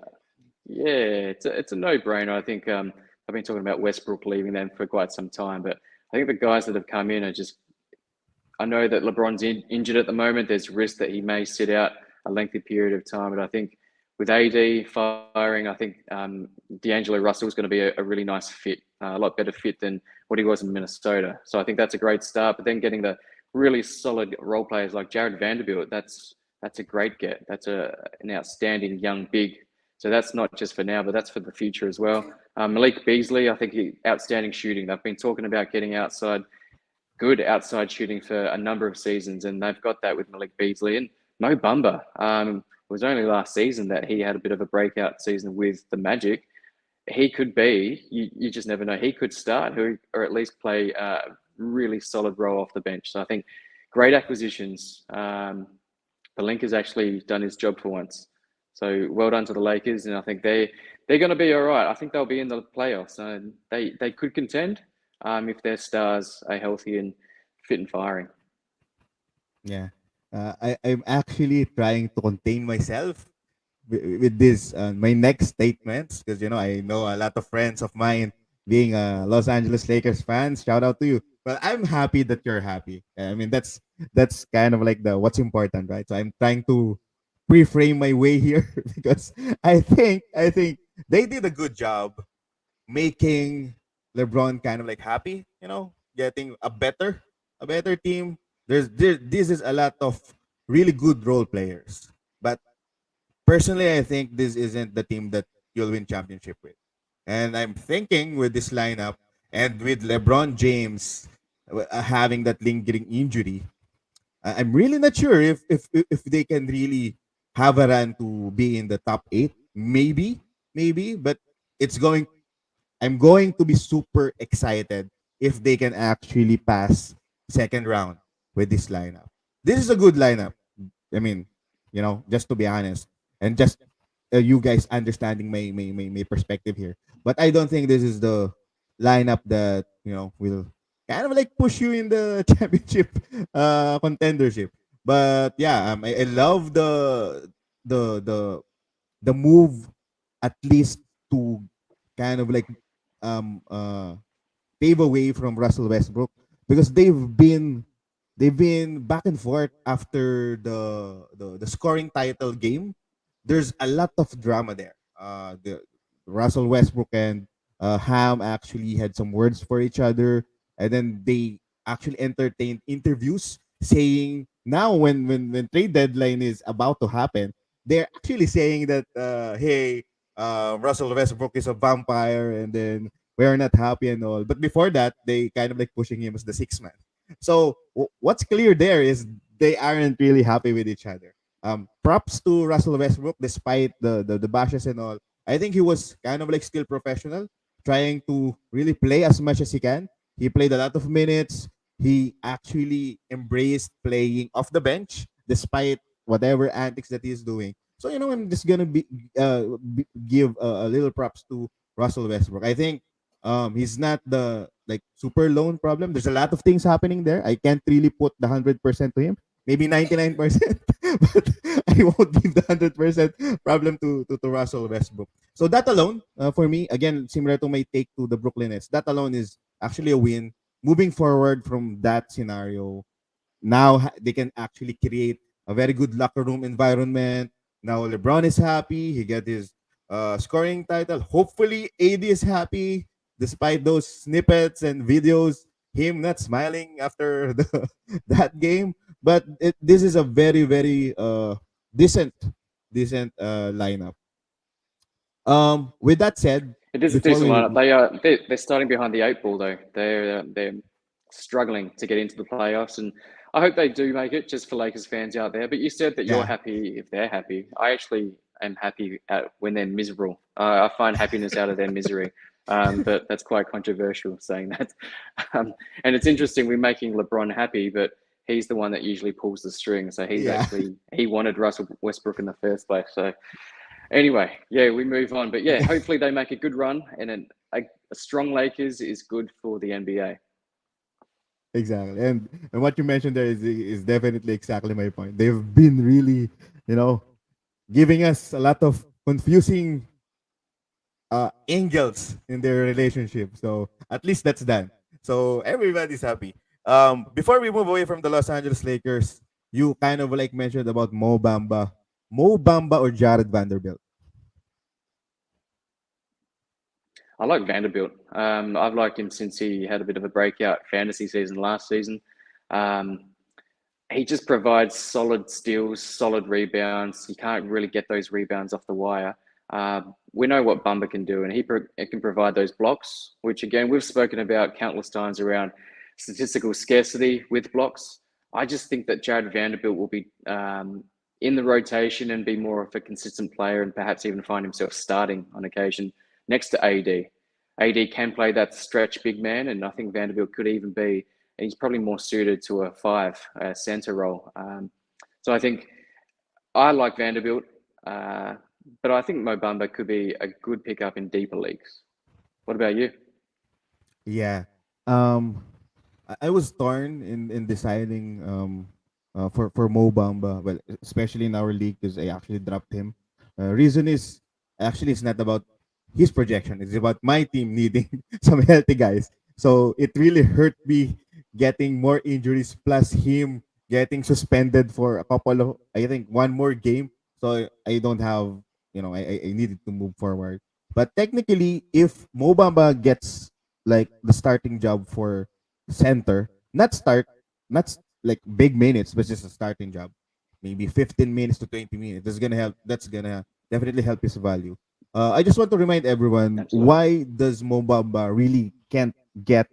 it's a no brainer. I think I've been talking about Westbrook leaving them for quite some time, but I think the guys that have come in are just. I know that LeBron's injured at the moment. There's risk that he may sit out a lengthy period of time, but I think with AD firing, I think D'Angelo Russell is going to be a really nice fit, a lot better fit than what he was in Minnesota. So I think that's a great start. But then getting the really solid role players like Jared Vanderbilt, that's a great get. That's an outstanding young big. So that's not just for now, but that's for the future as well. Malik Beasley, I think outstanding shooting. They've been talking about getting good outside shooting for a number of seasons, and they've got that with Malik Beasley and Mo Bamba. It was only last season that he had a bit of a breakout season with the Magic. He could be, you just never know, he could start or at least play a really solid role off the bench. So I think great acquisitions. The Link has actually done his job for once. So well done to the Lakers, and I think they're going to be all right. I think they'll be in the playoffs, and they could contend if their stars are healthy and fit and firing. Yeah. I'm actually trying to contain myself with this my next statements, because I know a lot of friends of mine being Los Angeles Lakers fans. Shout out to you. But I'm happy that you're happy. I mean, that's kind of like the what's important, right? So I'm trying to pre-frame my way here because I think they did a good job making LeBron kind of like happy, getting a better team. This is a lot of really good role players. But personally, I think this isn't the team that you'll win championship with. And I'm thinking with this lineup and with LeBron James having that lingering injury, I'm really not sure if they can really have a run to be in the top 8. Maybe, but it's going I'm going to be super excited if they can actually pass second round with this lineup. This is a good lineup. I mean, just to be honest, and just you guys understanding my perspective here. But I don't think this is the lineup that will kind of like push you in the championship contendership. But yeah, I love the the the move, at least to kind of like um uh pave away from Russell Westbrook, because they've been back and forth after the scoring title game. There's a lot of drama there. The Russell Westbrook and Ham actually had some words for each other, and then they actually entertained interviews saying now when trade deadline is about to happen, they're actually saying that hey, Russell Westbrook is a vampire, and then we're not happy and all. But before that, they kind of like pushing him as the sixth man. So what's clear there is they aren't really happy with each other. Props to Russell Westbrook despite the bashes and all. I think he was kind of like still professional, trying to really play as much as he can. He played a lot of minutes. He actually embraced playing off the bench despite whatever antics that he's doing. So I'm just gonna give a little props to Russell Westbrook. I think he's not the like super lone problem. There's a lot of things happening there. I can't really put the 100% to him. Maybe 99%, but I won't give the 100% problem to Russell Westbrook. So that alone, for me, again, similar to my take to the Brooklyn Nets, that alone is actually a win. Moving forward from that scenario, now they can actually create a very good locker room environment. Now LeBron is happy. He got his scoring title. Hopefully AD is happy despite those snippets and videos, him not smiling after that game. But this is a very, very decent, lineup. With that said, It is a before decent we lineup. They're starting behind the eight ball though. They're struggling to get into the playoffs, and I hope they do make it. Just for Lakers fans out there, but you said that you're yeah, happy if they're happy. I actually am happy when they're miserable. I find happiness out of their misery. But that's quite controversial saying that. And it's interesting we're making LeBron happy, but he's the one that usually pulls the string. So yeah. he wanted Russell Westbrook in the first place. So anyway, yeah, we move on. But yeah, hopefully they make a good run, and a strong Lakers is good for the NBA. Exactly. And what you mentioned there is definitely exactly my point. They've been really, you know, giving us a lot of confusing angels in their relationship. So at least that's done. So everybody's happy. Before we move away from the Los Angeles Lakers, you kind of like mentioned about Mo Bamba. Mo Bamba or Jared Vanderbilt? I like Vanderbilt. I've liked him since he had a bit of a breakout fantasy season last season. Um, he just provides solid steals, solid rebounds. You can't really get those rebounds off the wire. We know what Bumba can do, and it can provide those blocks, which again we've spoken about countless times around statistical scarcity with blocks. I just think that Jared Vanderbilt will be in the rotation and be more of a consistent player, and perhaps even find himself starting on occasion next to AD. AD can play that stretch big man, and I think Vanderbilt could even be, and he's probably more suited to a five center role. So I think I like Vanderbilt, but I think Mo Bamba could be a good pickup in deeper leagues. What about you? Yeah. Um, I was torn in deciding for Mo Bamba. Well, especially in our league because I actually dropped him. Reason is actually it's not about his projection. It's about my team needing some healthy guys. So it really hurt me getting more injuries plus him getting suspended for a couple of I think one more game. So I don't have I needed to move forward. But technically, if Mo Bamba gets like the starting job for center, not like big minutes, but just a starting job. Maybe 15 minutes to 20 minutes. That's gonna definitely help his value. I just want to remind everyone Absolutely. why does Mobamba really can't get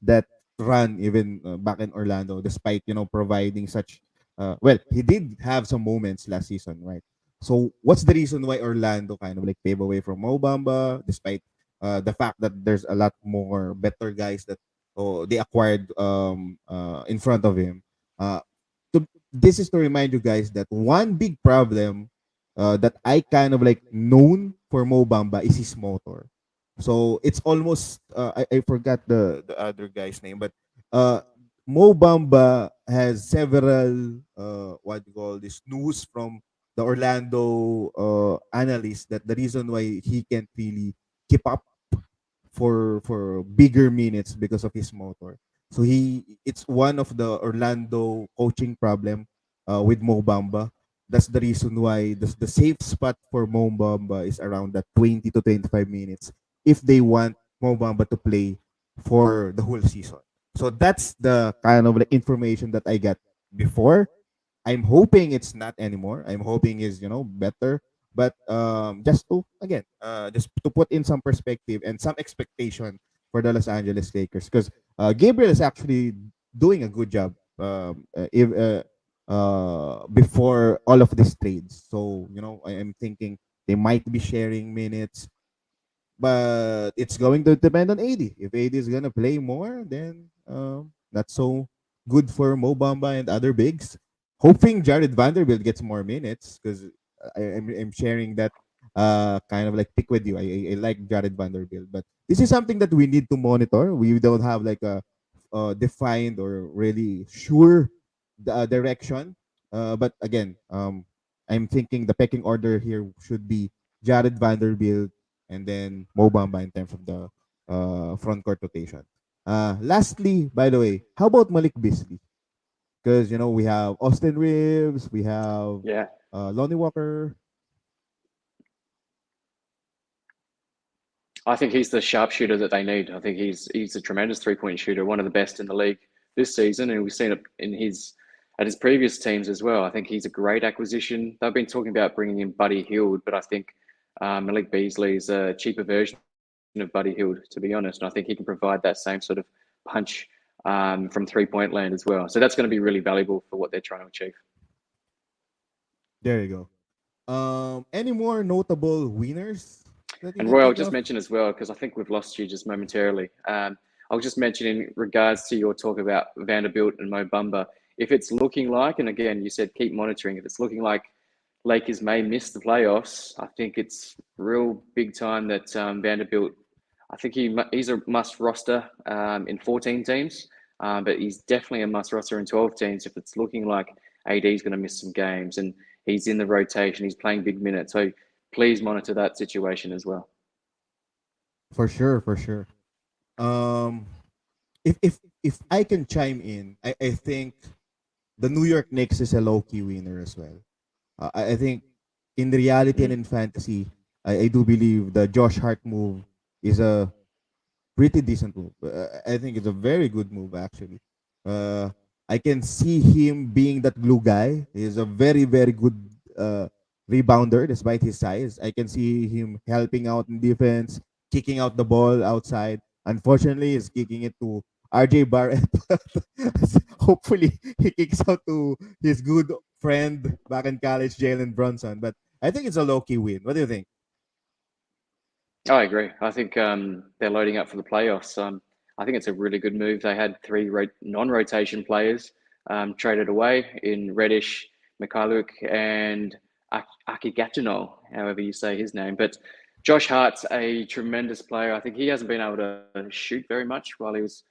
that run even back in Orlando, despite providing such. Well, he did have some moments last season, right? So what's the reason why Orlando kind of like pave away from Mobamba, despite the fact that there's a lot more better guys that they acquired in front of him. Uh, this is to remind you guys that one big problem that I kind of like known for Mo Bamba is his motor. So it's almost I forgot the other guy's name, but uh, Mo Bamba has several what you call this news from the Orlando analysts that the reason why he can't really keep up for bigger minutes because of his motor. So it's one of the Orlando coaching problem with Mo Bamba. That's the reason why the safe spot for Mo Bamba is around that 20 to 25 minutes if they want Mo Bamba to play for the whole season. So that's the kind of like information that I got before. I'm hoping it's not anymore. I'm hoping is better. But just to again, just to put in some perspective and some expectation for the Los Angeles Lakers, because Gabriel is actually doing a good job. If before all of these trades, so I am thinking they might be sharing minutes, but it's going to depend on AD. If AD is gonna play more, then that's so good for Mo Bamba and other bigs. Hoping Jared Vanderbilt gets more minutes because I'm sharing that kind of like pick with you. I like Jared Vanderbilt, but this is something that we need to monitor. We don't have like a defined or really sure direction. But again, I'm thinking the pecking order here should be Jared Vanderbilt and then Mo Bamba in terms of the front court rotation. Lastly, by the way, how about Malik Beasley? Because we have Austin Reeves, we have Yeah. Lonnie Walker. I think he's the sharpshooter that they need. I think he's a tremendous 3-point shooter, one of the best in the league this season, and we've seen it in his at his previous teams as well. I think he's a great acquisition. They've been talking about bringing in Buddy Hield, but I think Malik Beasley is a cheaper version of Buddy Hield, to be honest. And I think he can provide that same sort of punch from 3-point land as well. So that's going to be really valuable for what they're trying to achieve. There you go. Any more notable winners that you And can Roy, I'll think just of? mention as well, because I think we've lost you just momentarily. I'll just mention in regards to your talk about Vanderbilt and Mo Bamba, if it's looking like, and again, you said keep monitoring, if it's looking like Lakers may miss the playoffs, I think it's real big time that Vanderbilt, I think he's a must roster in 14 teams, but he's definitely a must roster in 12 teams if it's looking like AD is going to miss some games and he's in the rotation, he's playing big minutes. So please monitor that situation as well. For sure, for sure. Um, if I can chime in, I think the New York Knicks is a low key winner as well. I think in reality and Mm. in fantasy, I do believe the Josh Hart move is a pretty decent move. I think it's a very good move actually. Uh, I can see him being that glue guy. He's a very very good uh, rebounder despite his size. I can see him helping out in defense, kicking out the ball outside. Unfortunately, he's kicking it to RJ Barrett. Hopefully, he kicks out to his good friend back in college, Jalen Brunson. But I think it's a low key win. What do you think? I agree. I think they're loading up for the playoffs. I think it's a really good move. They had three non-rotation players traded away in Reddish, Mikhailuk, and Akigatino, however you say his name. But Josh Hart's a tremendous player. I think he hasn't been able to shoot very much while he was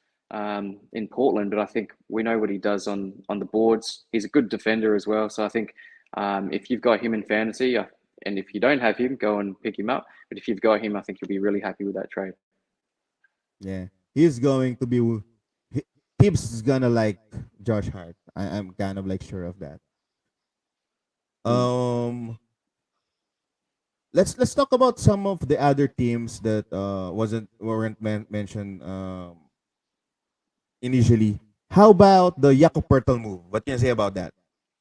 in Portland, but I think we know what he does on the boards. He's a good defender as well. So I think if you've got him in fantasy, and if you don't have him, go and pick him up. But if you've got him, I think you'll be really happy with that trade. Yeah, he's going to be. Tibbs is gonna like Josh Hart. I'm kind of like sure of that. Mm. Um, let's talk about some of the other teams that weren't mentioned initially. How about the Jakob Pertl move? What can you say about that?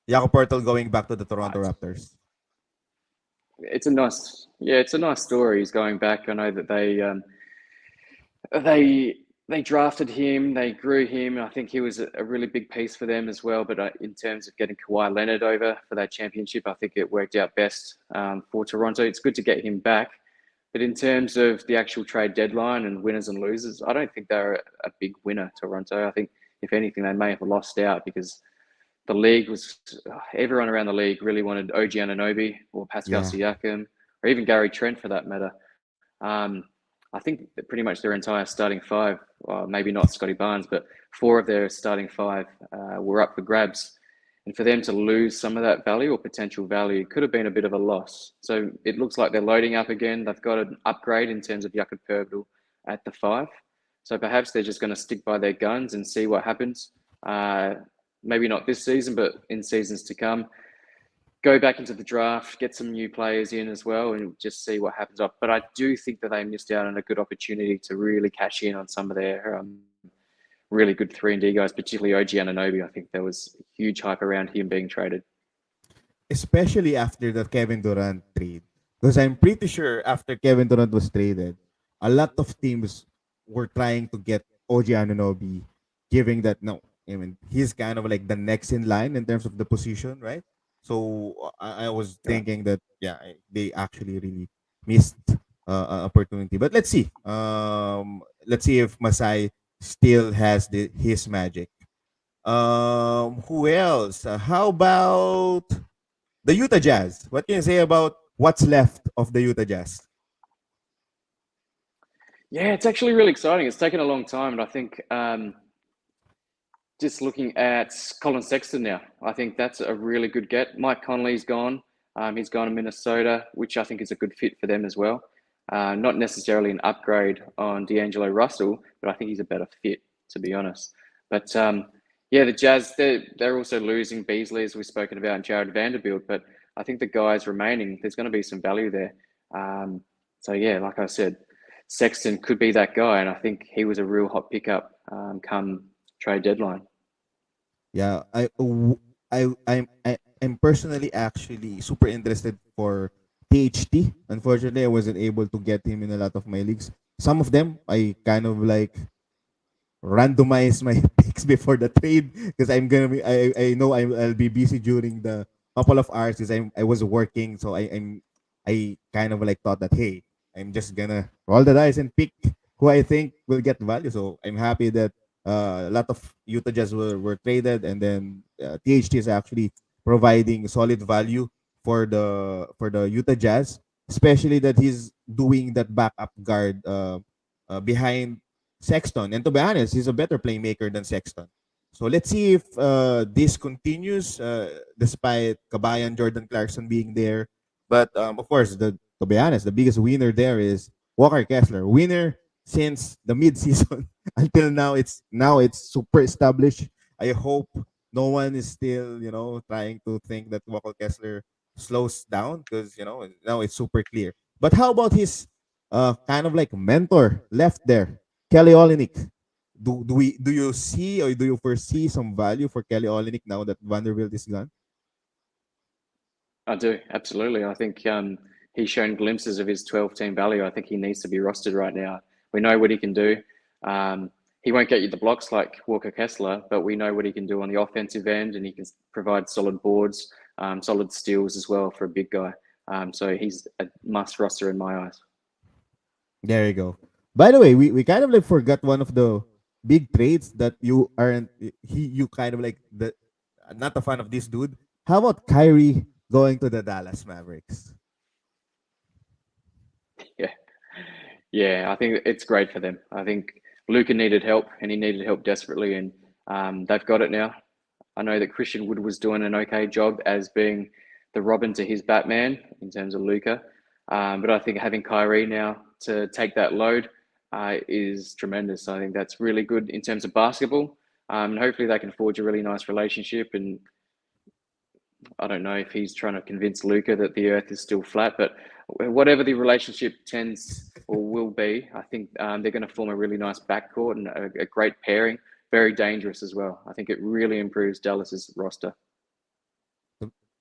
Jakob Pertl going back to the Uh, Toronto It's, Raptors. it's a nice, yeah, it's a nice story. He's going back. I know that they they drafted him, they grew him. I think he was a really big piece for them as well. But in terms of getting Kawhi Leonard over for that championship, I think it worked out best for Toronto. It's good to get him back. But in terms of the actual trade deadline and winners and losers, I don't think they're a big winner, Toronto. I think, if anything, they may have lost out because the league was, everyone around the league really wanted OG Anunoby or Pascal Yeah, Siakam or even Gary Trent for that matter. Um, I think that pretty much their entire starting five, well, maybe not Scotty Barnes, but four of their starting five were up for grabs. And for them to lose some of that value or potential value could have been a bit of a loss. So it looks like they're loading up again. They've got an upgrade in terms of Jakob Pertl at the five. So perhaps they're just going to stick by their guns and see what happens. Uh, Maybe not this season, but in seasons to come, go back into the draft, get some new players in as well, and just see what happens up. But I do think that they missed out on a good opportunity to really cash in on some of their really good 3-and-D guys, particularly OG Anunoby. I think there was huge hype around him being traded. Especially after the Kevin Durant trade. Because I'm pretty sure after Kevin Durant was traded, a lot of teams were trying to get OG Anunoby, giving that no. I mean, he's kind of like the next in line in terms of the position, right? So I was Right. thinking that yeah, they actually really missed an opportunity. But let's see. Let's see if Masai still has his magic. Who else? How about the Utah Jazz? What can you say about what's left of the Utah Jazz? Yeah, it's actually really exciting. It's taken a long time, and I think just looking at Colin Sexton now, I think that's a really good get. Mike Conley's gone. He's gone to Minnesota, which I think is a good fit for them as well. Not necessarily an upgrade on D'Angelo Russell, but I think he's a better fit, to be honest. But yeah, the Jazz, they're also losing Beasley, as we've spoken about, and Jared Vanderbilt. But I think the guys remaining, there's going to be some value there. So yeah, like I said, Sexton could be that guy, and I think he was a real hot pickup come trade deadline. Yeah, I'm personally actually super interested for THT. Unfortunately, I wasn't able to get him in a lot of my leagues. Some of them I kind of like randomize my picks before the trade because I know I'll be busy during the couple of hours because I was working, so I kind of like thought that hey, I'm just gonna roll the dice and pick who I think will get value. So I'm happy that a lot of Utah Jazz were traded, and then THT is actually providing solid value for the Utah Jazz, especially that he's doing that backup guard behind Sexton. And to be honest, he's a better playmaker than Sexton. So let's see if this continues despite Kabayan, Jordan Clarkson being there. But of course, to be honest, the biggest winner there is Walker Kessler. Winner since the mid-season until now. It's super established. I hope no one is still trying to think that Walker Kessler slows down because now it's super clear. But how about his kind of like mentor left there, Kelly Olynyk? Do you see or do you foresee some value for Kelly Olynyk now that Vanderbilt is gone? I do, absolutely. I think he's shown glimpses of his 12-team value. I think he needs to be rostered right now. We know what he can do. He won't get you the blocks like Walker Kessler, but we know what he can do on the offensive end, and he can provide solid boards, solid steals as well for a big guy. So he's a must roster in my eyes. There you go. By the way, we kind of like forgot one of the big trades that you aren't you kind of like the not a fan of this dude. How about Kyrie going to the Dallas Mavericks? Yeah, yeah. I think it's great for them. I think Luka needed help, and he needed help desperately, and they've got it now. I know that Christian Wood was doing an okay job as being the Robin to his Batman in terms of Luka, but I think having Kyrie now to take that load is tremendous. I think that's really good in terms of basketball, and hopefully they can forge a really nice relationship. And I don't know if he's trying to convince Luca that the Earth is still flat, but whatever the relationship tends or will be, I think they're going to form a really nice backcourt and a great pairing. Very dangerous as well. I think it really improves Dallas's roster.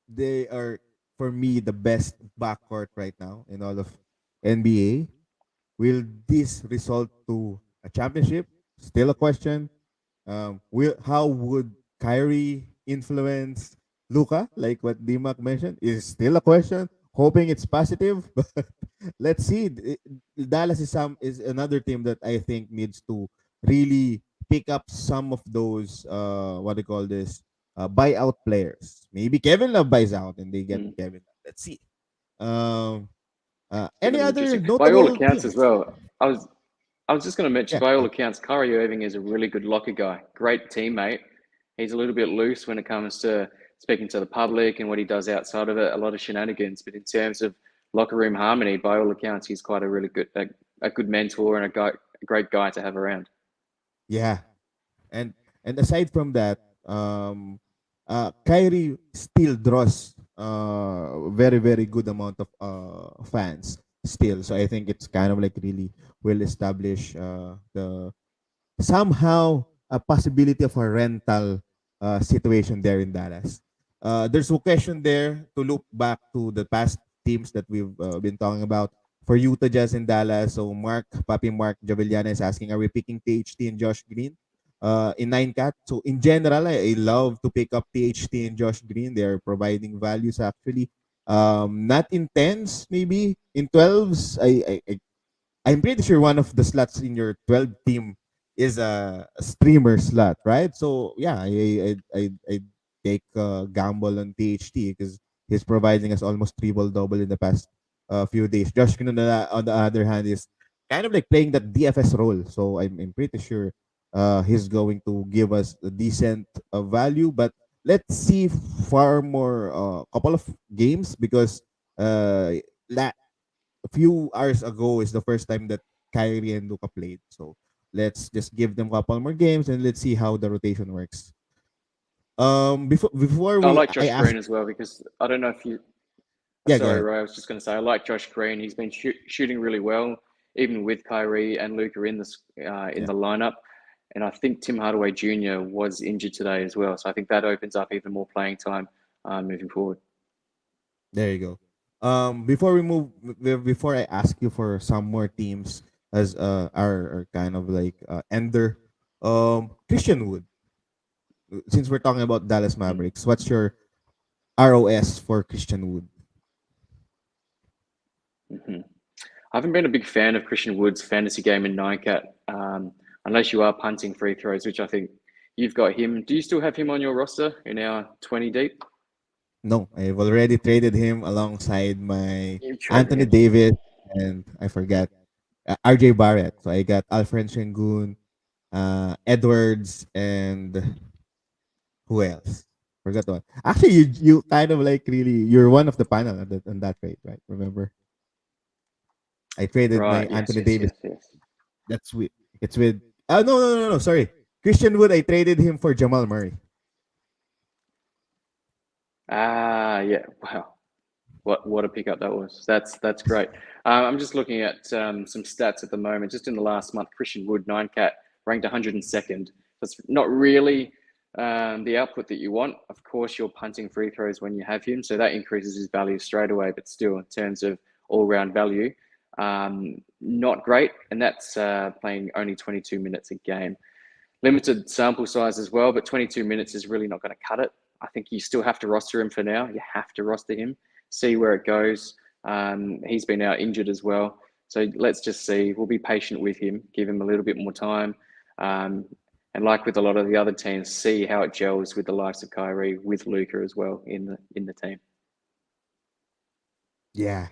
They are for me the best backcourt right now in all of NBA. Will this result to a championship? Still a question. How would Kyrie influence Luca? Like what Dimac mentioned, is still a question. Hoping it's positive, but let's see. Dallas is another team that I think needs to really pick up some of those what do you call this buyout players. Maybe Kevin Love buys out and they get Mm. Kevin Love. Let's see. Um, It's going any to be other interesting. By all notable accounts, as teams? well, I was just going to mention, Yeah. by all accounts, Kyrie Irving is a really good locker guy, great teammate. He's a little bit loose when it comes to speaking to the public and what he does outside of it, a lot of shenanigans. But in terms of locker room harmony, by all accounts, he's quite a really good, a good mentor and a great guy to have around. Yeah. And aside from that, Kyrie still draws very very good amount of fans still. So I think it's kind of like really well established. The somehow a possibility of a rental situation there in Dallas. There's a question there to look back to the past teams that we've been talking about for Utah Jazz in Dallas. So Mark Javiliana is asking, are we picking THT and Josh Green in 9 cat? So in general, I love to pick up THT and Josh Green. They're providing values actually. Not in tens, maybe in 12s. I'm pretty sure one of the slots in your 12 team is a streamer slot, right? So yeah, I take gamble on THT because he's providing us almost triple double in the past few days. Josh Green on the other hand is kind of like playing that DFS role, so I'm pretty sure he's going to give us a decent value. But let's see far more couple of games because uh a few hours ago is the first time that Kyrie and Luka played. So let's just give them a couple more games and let's see how the rotation works. Before I we like I Josh ask Green as well because I don't know if you. yeah, go Sorry, ahead. Ray. I was just going to say I like Josh Green. He's been shooting really well, even with Kyrie and Luca in Yeah, the lineup. And I think Tim Hardaway Jr. was injured today as well, so I think that opens up even more playing time moving forward. there you go. Before we move, before I ask you for some more teams as our kind of like ender, Christian Wood. Since we're talking about Dallas Mavericks, what's your ROS for Christian Wood? Mm-hmm. I haven't been a big fan of Christian Wood's fantasy game in 9cat, unless you are punting free throws, which I think you've got him. Do you still have him on your roster in our 20 deep? No, I've already traded him alongside my You traded Anthony him. Davis and I forgot RJ Barrett. So I got Alfred Sengun, Edwards, and who else? Forgot one. Actually, you kind of like really you're one of the panel on that trade, right? Remember, I traded my Right. Yes. Anthony Yes. Davis. Yes. Yes. That's with it's with. Oh no. Sorry, Christian Wood. I traded him for Jamal Murray. Ah. Yeah. Wow. What a pickup that was. That's great. I'm just looking at some stats at the moment. Just in the last month, Christian Wood 9cat ranked 102nd. That's not really the output that you want. Of course, you're punting free throws when you have him, so that increases his value straight away. But still, in terms of all round value, not great. And that's playing only 22 minutes a game. Limited sample size as well, but 22 minutes is really not going to cut it. I think you still have to roster him for now. You have to roster him, see where it goes. He's been out injured as well. So let's just see. We'll be patient with him, give him a little bit more time. Um, and like with a lot of the other teams, see how it gels with the likes of Kyrie, with Luca as well in the team. Yeah,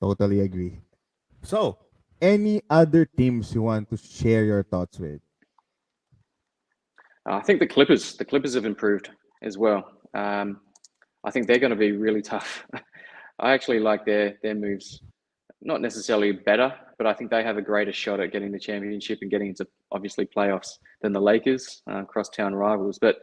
totally agree. So, any other teams you want to share your thoughts with? I think the Clippers have improved as well. I think they're going to be really tough. I actually like their moves. Not necessarily better, but I think they have a greater shot at getting the championship and getting into obviously playoffs than the Lakers, crosstown rivals. But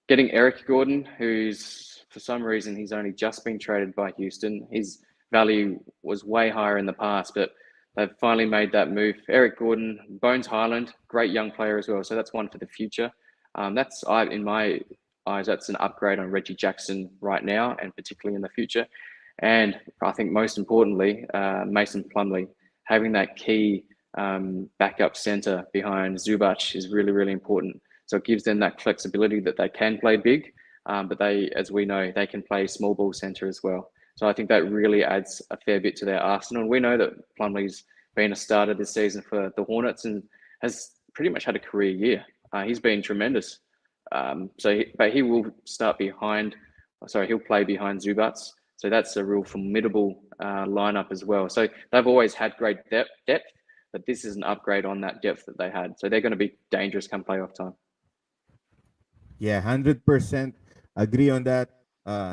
getting Eric Gordon, who's for some reason he's only just been traded by Houston, his value was way higher in the past, but they've finally made that move. Eric Gordon, Bones Highland, great young player as well. So that's one for the future. In my eyes, that's an upgrade on Reggie Jackson right now, and particularly in the future. And I think most importantly, Mason Plumlee, having that key backup center behind Zubac is really, really important. So it gives them that flexibility that they can play big, but they, as we know, they can play small ball center as well. So I think that really adds a fair bit to their arsenal. And we know that Plumlee's been a starter this season for the Hornets and has pretty much had a career year. He's been tremendous. But he will start behind. Sorry, he'll play behind Zubac. So that's a real formidable lineup as well. So they've always had great depth, but this is an upgrade on that depth that they had. So they're going to be dangerous come playoff time. Yeah, 100% agree on that.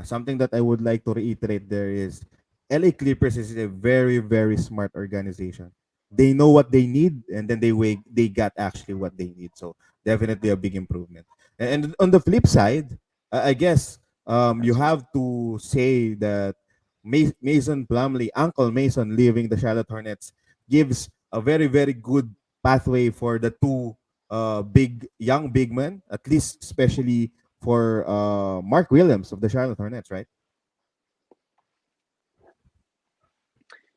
Something that I would like to reiterate there is LA Clippers is a very, very smart organization. They know what they need, and then they got actually what they need. So definitely a big improvement. And on the flip side, I guess you That's right. have to say that Mason Plumlee, Uncle Mason, leaving the Charlotte Hornets gives a very, very good pathway for the two young big man, at least especially for Mark Williams of the Charlotte Hornets, right?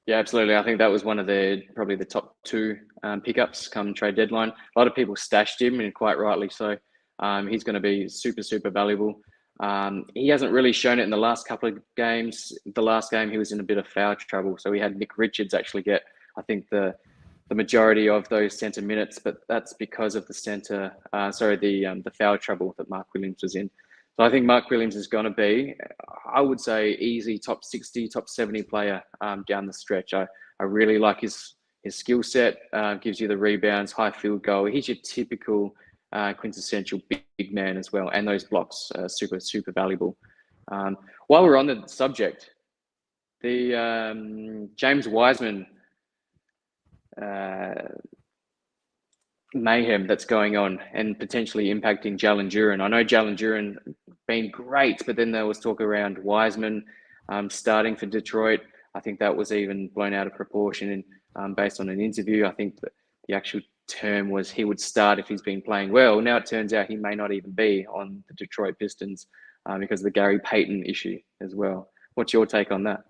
Yeah, absolutely. I think that was one of probably the top two pickups come trade deadline. A lot of people stashed him, and quite rightly so. He's going to be super, super valuable. He hasn't really shown it in the last couple of games. The last game, he was in a bit of foul trouble, so we had Nick Richards actually get, I think, the majority of those centre minutes, but that's because of the foul trouble that Mark Williams was in. So I think Mark Williams is going to be, I would say, easy top 60, top 70 player down the stretch. I really like his skill set, gives you the rebounds, high field goal. He's your typical quintessential big man as well, and those blocks are super, super valuable. While we're on the subject, the James Wiseman mayhem that's going on and potentially impacting Jalen Duren. I know Jalen Duren been great, but then there was talk around Wiseman starting for Detroit. I think that was even blown out of proportion based on an interview. I think that the actual term was he would start if he's been playing well. Now it turns out he may not even be on the Detroit Pistons because of the Gary Payton issue as well. What's your take on that?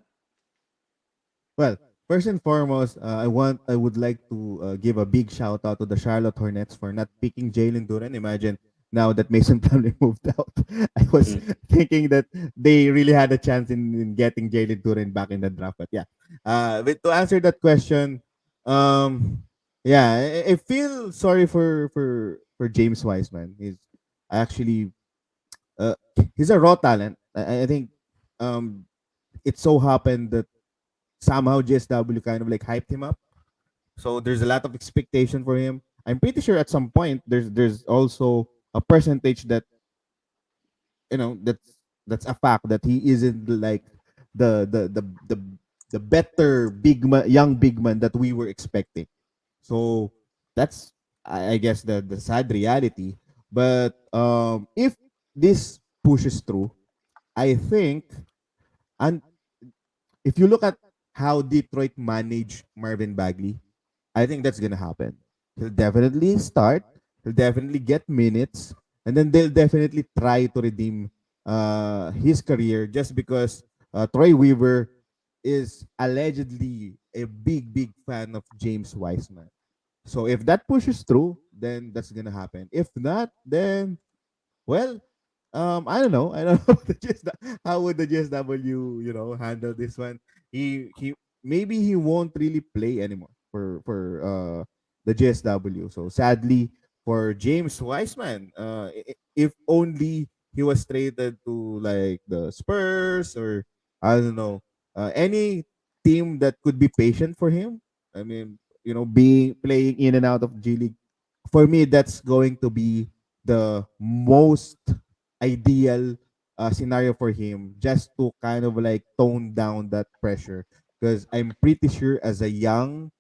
Well, first and foremost, I would like to give a big shout out to the Charlotte Hornets for not picking Jalen Duren. Imagine now that Mason Plumlee moved out, I was thinking that they really had a chance in getting Jalen Duren back in the draft. But yeah, but to answer that question, um, yeah, I feel sorry for James Wiseman. Actually uh, he's a raw talent. I think um, it so happened that somehow GSW kind of like hyped him up. So there's a lot of expectation for him. I'm pretty sure at some point there's also a percentage that that's a fact that he isn't like the the the the, the better young big man that we were expecting. So that's I guess the sad reality. But if this pushes through, I think, and if you look at how Detroit managed Marvin Bagley, I think that's gonna happen. He'll definitely start. He'll definitely get minutes, and then they'll definitely try to redeem his career just because Troy Weaver is allegedly a big fan of James Wiseman. So if that pushes through, then that's gonna happen. If not, then well, I don't know. I don't know how would the GSW, handle this one. He maybe he won't really play anymore for the GSW. So sadly for James Wiseman, if only he was traded to like the Spurs or I don't know, any team that could be patient for him. I mean, being playing in and out of G League, for me that's going to be the most ideal scenario for him, just to kind of like tone down that pressure, because I'm pretty sure as a young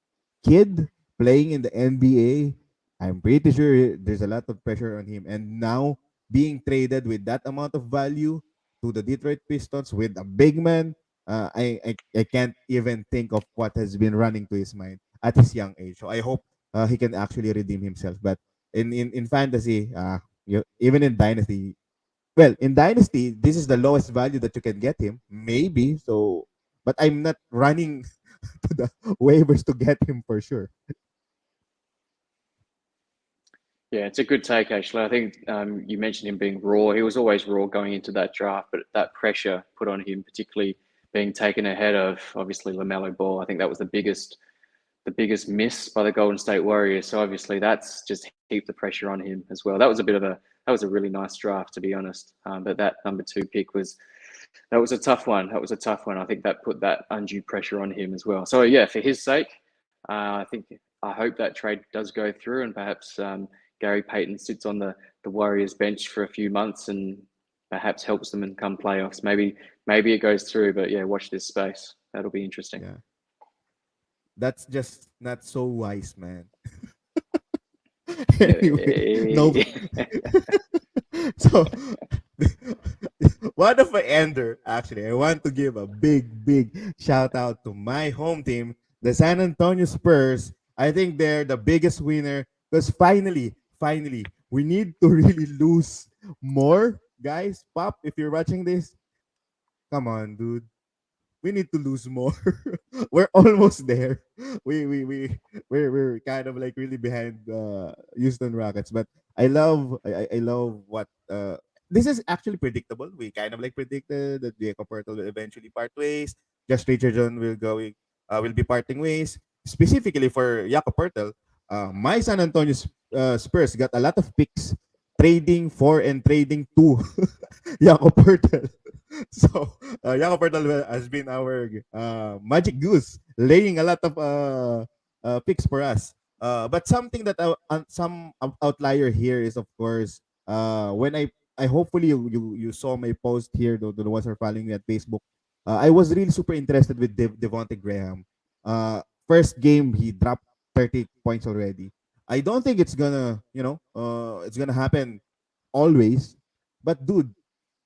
kid playing in the NBA, I'm pretty sure there's a lot of pressure on him, and now being traded with that amount of value to the Detroit Pistons with a big man, I can't even think of what has been running to his mind at his young age. So I hope he can actually redeem himself. But in fantasy, even in dynasty, well, in dynasty, this is the lowest value that you can get him, maybe. So, but I'm not running to the waivers to get him for sure. Yeah, it's a good take, actually. I think you mentioned him being raw. He was always raw going into that draft, but that pressure put on him, particularly being taken ahead of obviously LaMelo Ball, I think that was the biggest miss by the Golden State Warriors. So obviously that's just heaped the pressure on him as well. That was a really nice draft, to be honest. But that number 2 pick that was a tough one. That was a tough one. I think that put that undue pressure on him as well. So yeah, for his sake, I hope that trade does go through, and perhaps Gary Payton sits on the Warriors bench for a few months and perhaps helps them in come playoffs. Maybe it goes through, but yeah, watch this space. That'll be interesting. Yeah, that's just not so wise, man. Anyway, no. So, what of an ender? Actually, I want to give a big shout out to my home team, the San Antonio Spurs. I think they're the biggest winner because finally, finally, we need to really lose more, guys. Pop, if you're watching this, come on, dude. We need to lose more. We're almost there. We're kind of like really behind Houston Rockets, but I love what this is actually predictable. We kind of like predicted that Jacob Pertl will eventually part ways. Just Richardson will be parting ways. Specifically for Jakob Pertl, my San Antonio Spurs got a lot of picks trading for and trading to Jakob Pertl. So Jakob Pertl has been our magic goose, laying a lot of picks for us. But something that outlier here is of course when I hopefully you saw my post here, the ones who are following me at Facebook. I was really super interested with Devonte Graham. First game he dropped 30 points already. I don't think it's gonna it's gonna happen always, but dude,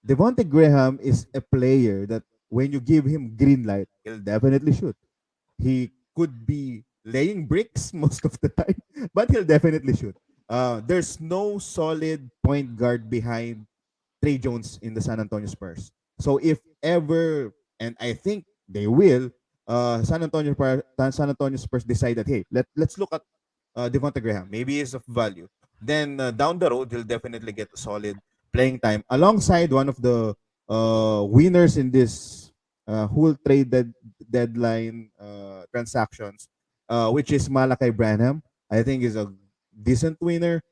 Devonte Graham is a player that when you give him green light, he'll definitely shoot. He could be laying bricks most of the time, but he'll definitely shoot. There's no solid point guard behind Trey Jones in the San Antonio Spurs. So if ever, and I think they will, San Antonio Spurs decide that hey, let's look at Devonta Graham. Maybe he's of value. Then down the road, he'll definitely get solid playing time alongside one of the winners in this whole deadline transactions, which is Malachi Branham. I think is a decent winner.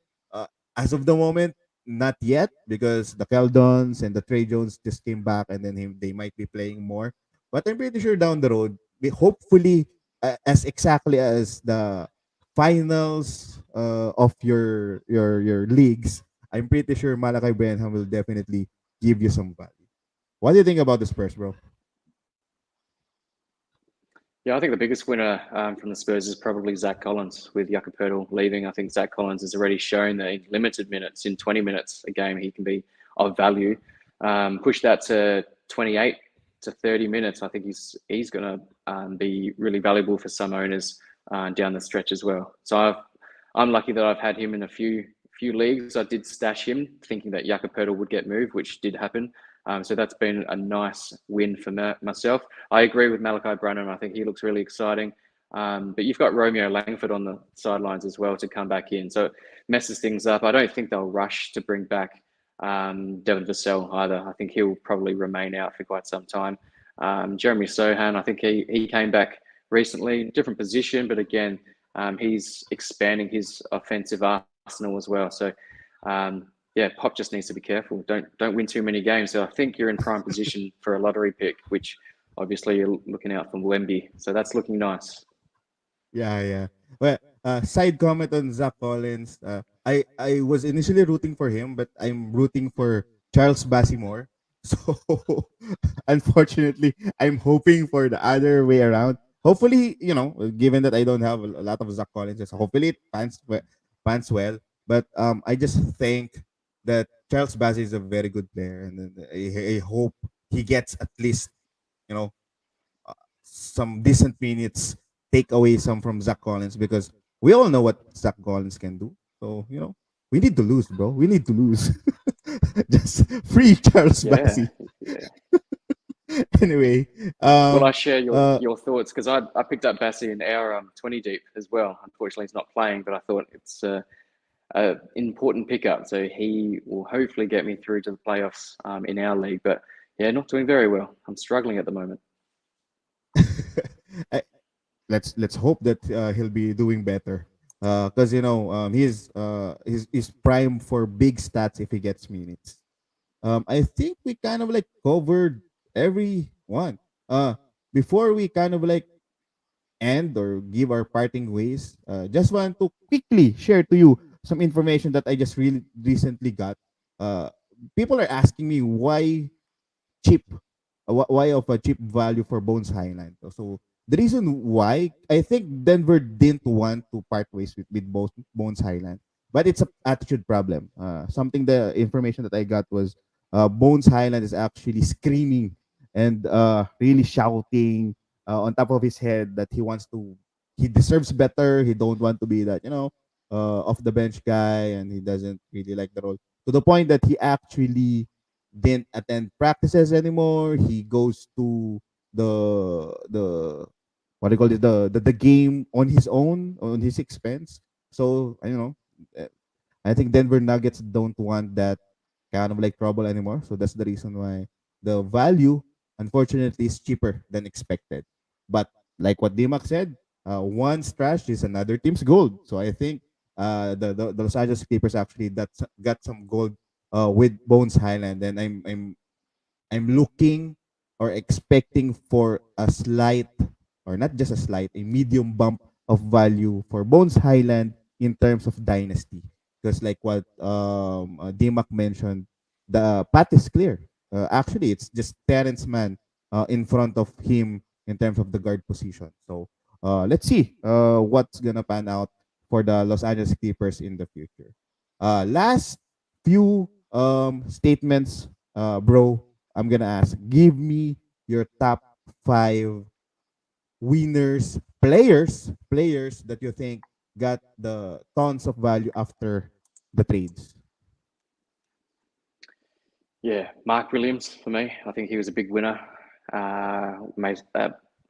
As of the moment, not yet because the Keldons and the Trey Jones just came back, and then they might be playing more. But I'm pretty sure down the road, hopefully, as exactly as the finals of your leagues, I'm pretty sure Malachi Branham will definitely give you some value. What do you think about the Spurs, bro? Yeah, I think the biggest winner from the Spurs is probably Zach Collins with Jakob Poeltl leaving. I think Zach Collins has already shown that in limited minutes, in 20 minutes a game, he can be of value. Push that to 28 to 30 minutes. I think he's going to be really valuable for some owners down the stretch as well. So I'm lucky that I've had him in a few leagues. I did stash him thinking that Jakob Poeltl would get moved, which did happen. So that's been a nice win for myself. I agree with Malachi Branham. I think he looks really exciting. But you've got Romeo Langford on the sidelines as well to come back in. So it messes things up. I don't think they'll rush to bring back Devin Vassell either. I think he'll probably remain out for quite some time. Jeremy Sohan, I think he came back recently, different position, but again, he's expanding his offensive arsenal as well. So yeah, Pop just needs to be careful. Don't win too many games. So I think you're in prime position for a lottery pick, which obviously you're looking out for Wemby. So that's looking nice. Yeah, yeah. Well, side comment on Zach Collins. I was initially rooting for him, but I'm rooting for Charles Bassey. So unfortunately, I'm hoping for the other way around. Hopefully, given that I don't have a lot of Zach Collins, so hopefully it pans well. But I just think that Charles Bassey is a very good player, and then I hope he gets at least you know some decent minutes, take away some from Zach Collins because we all know what Zach Collins can do. So we need to lose, bro. We need to lose. Just free Charles Yeah, Bassey. yeah. Anyway, Well, I share uh, your thoughts because I picked up Bassey in our 20 deep as well. Unfortunately, he's not playing, but I thought it's an important pickup. So he will hopefully get me through to the playoffs in our league. But yeah, not doing very well. I'm struggling at the moment. I- let's hope that he'll be doing better. Because he's prime for big stats if he gets minutes. I think we kind of like covered every one. Before we kind of like end or give our parting ways, just want to quickly share to you some information that I just really recently got. Uh, People are asking me why cheap, why of a cheap value for Bones Highland. So the reason why I think Denver didn't want to part ways with Bones Highland, but it's a attitude problem. Something the information that I got was Bones Highland is actually screaming and really shouting on top of his head that he deserves better. He don't want to be that. off the bench guy, and he doesn't really like the role to the point that he actually didn't attend practices anymore. He goes to the what do you call it, the game on his own, on his expense. So I know, uh, I think Denver Nuggets don't want that kind of like trouble anymore. So that's the reason why the value, unfortunately, is cheaper than expected. But like what Dimac said, one's trash is another team's gold. So I think the Los Angeles Clippers actually got some gold with Bones Highland, and I'm looking or expecting for a slight, or not just a slight, a medium bump of value for Bones Highland in terms of dynasty. Because like what Dimac mentioned, the path is clear. Actually, it's just Terrence Mann in front of him in terms of the guard position. So let's see what's gonna pan out for the Los Angeles Clippers in the future. Last few statements, bro. I'm gonna ask. Give me your top five players that you think got the tons of value after the trades. Yeah, Mark Williams for me. I think he was a big winner.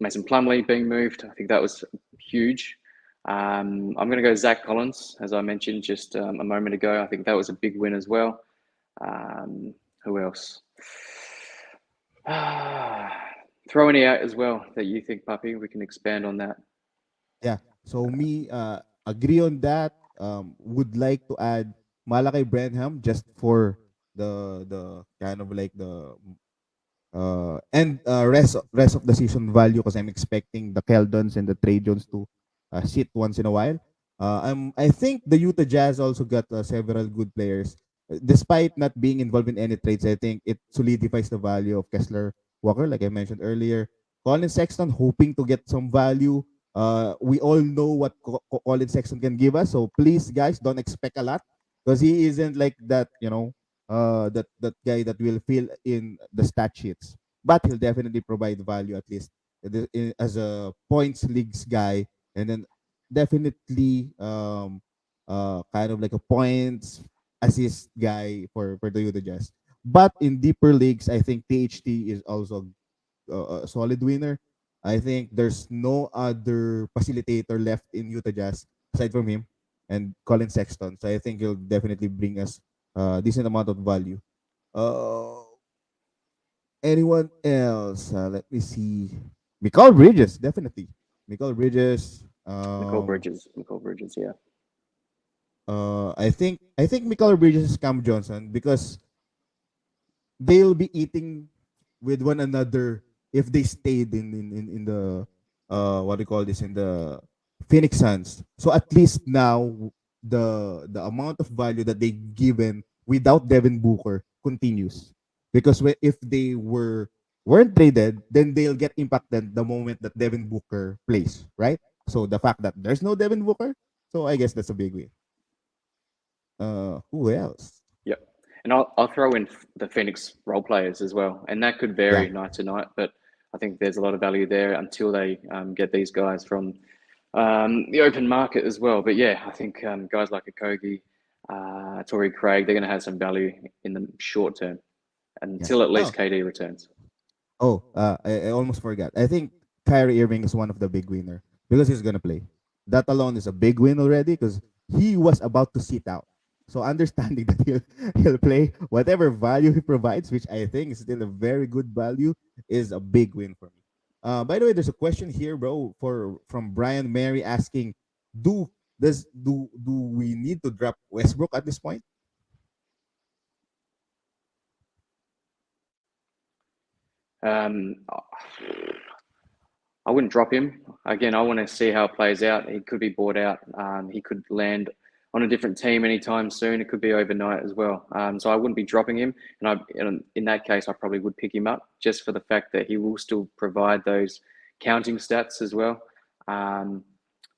Mason Plumlee being moved. I think that was huge. I'm going to go Zach Collins, as I mentioned just a moment ago. I think that was a big win as well. Um, who else? Throw any out as well that you think, Puppy. We can expand on that. Yeah. So me, agree on that. Would like to add Malachi Branham just for the kind of like the and rest of the season value, because I'm expecting the Keldons and the Trey Jones to sit once in a while. I think the Utah Jazz also got several good players. Despite not being involved in any trades, I think it solidifies the value of Kessler Walker, like I mentioned earlier. Colin Sexton hoping to get some value. We all know what Colin Sexton can give us, so please, guys, don't expect a lot because he isn't like that. That guy that will fill in the stat sheets, but he'll definitely provide value, at least as a points leagues guy, and then definitely kind of like a points assist guy for the Utah Jazz. But in deeper leagues, I think THT is also a solid winner. I think there's no other facilitator left in Utah Jazz aside from him and Colin Sexton. So I think he'll definitely bring us a decent amount of value. Uh, Anyone else? Let me see. Mikal Bridges, definitely. Mikal Bridges. Nicole Bridges, yeah. I think Mikal Bridges is Cam Johnson because they'll be eating with one another if they stayed in the what do you call this, in the Phoenix Suns. So at least now the amount of value that they given without Devin Booker continues, because if they weren't traded, then they'll get impacted the moment that Devin Booker plays, right? So the fact that there's no Devin Booker, so I guess that's a big win. Who else? Yep. And I'll throw in the Phoenix role players as well. And that could Yeah. vary night to night, but I think there's a lot of value there until they get these guys from the open market as well. But yeah, I think guys like Okogie, Torrey Craig, they're going to have some value in the short term Yeah. until at Oh, least KD returns. I almost forgot. I think Kyrie Irving is one of the big winner because he's gonna play. That alone is a big win already because he was about to sit out. So understanding that he'll play whatever value he provides, which I think is still a very good value, is a big win for me. By the way, there's a question here, bro, from Brian Mary asking, do we need to drop Westbrook at this point? Um, I wouldn't drop him. Again, I want to see how it plays out. He could be bought out. He could land on a different team anytime soon. It could be overnight as well. So I wouldn't be dropping him. And in that case, I probably would pick him up just for the fact that he will still provide those counting stats as well. Um,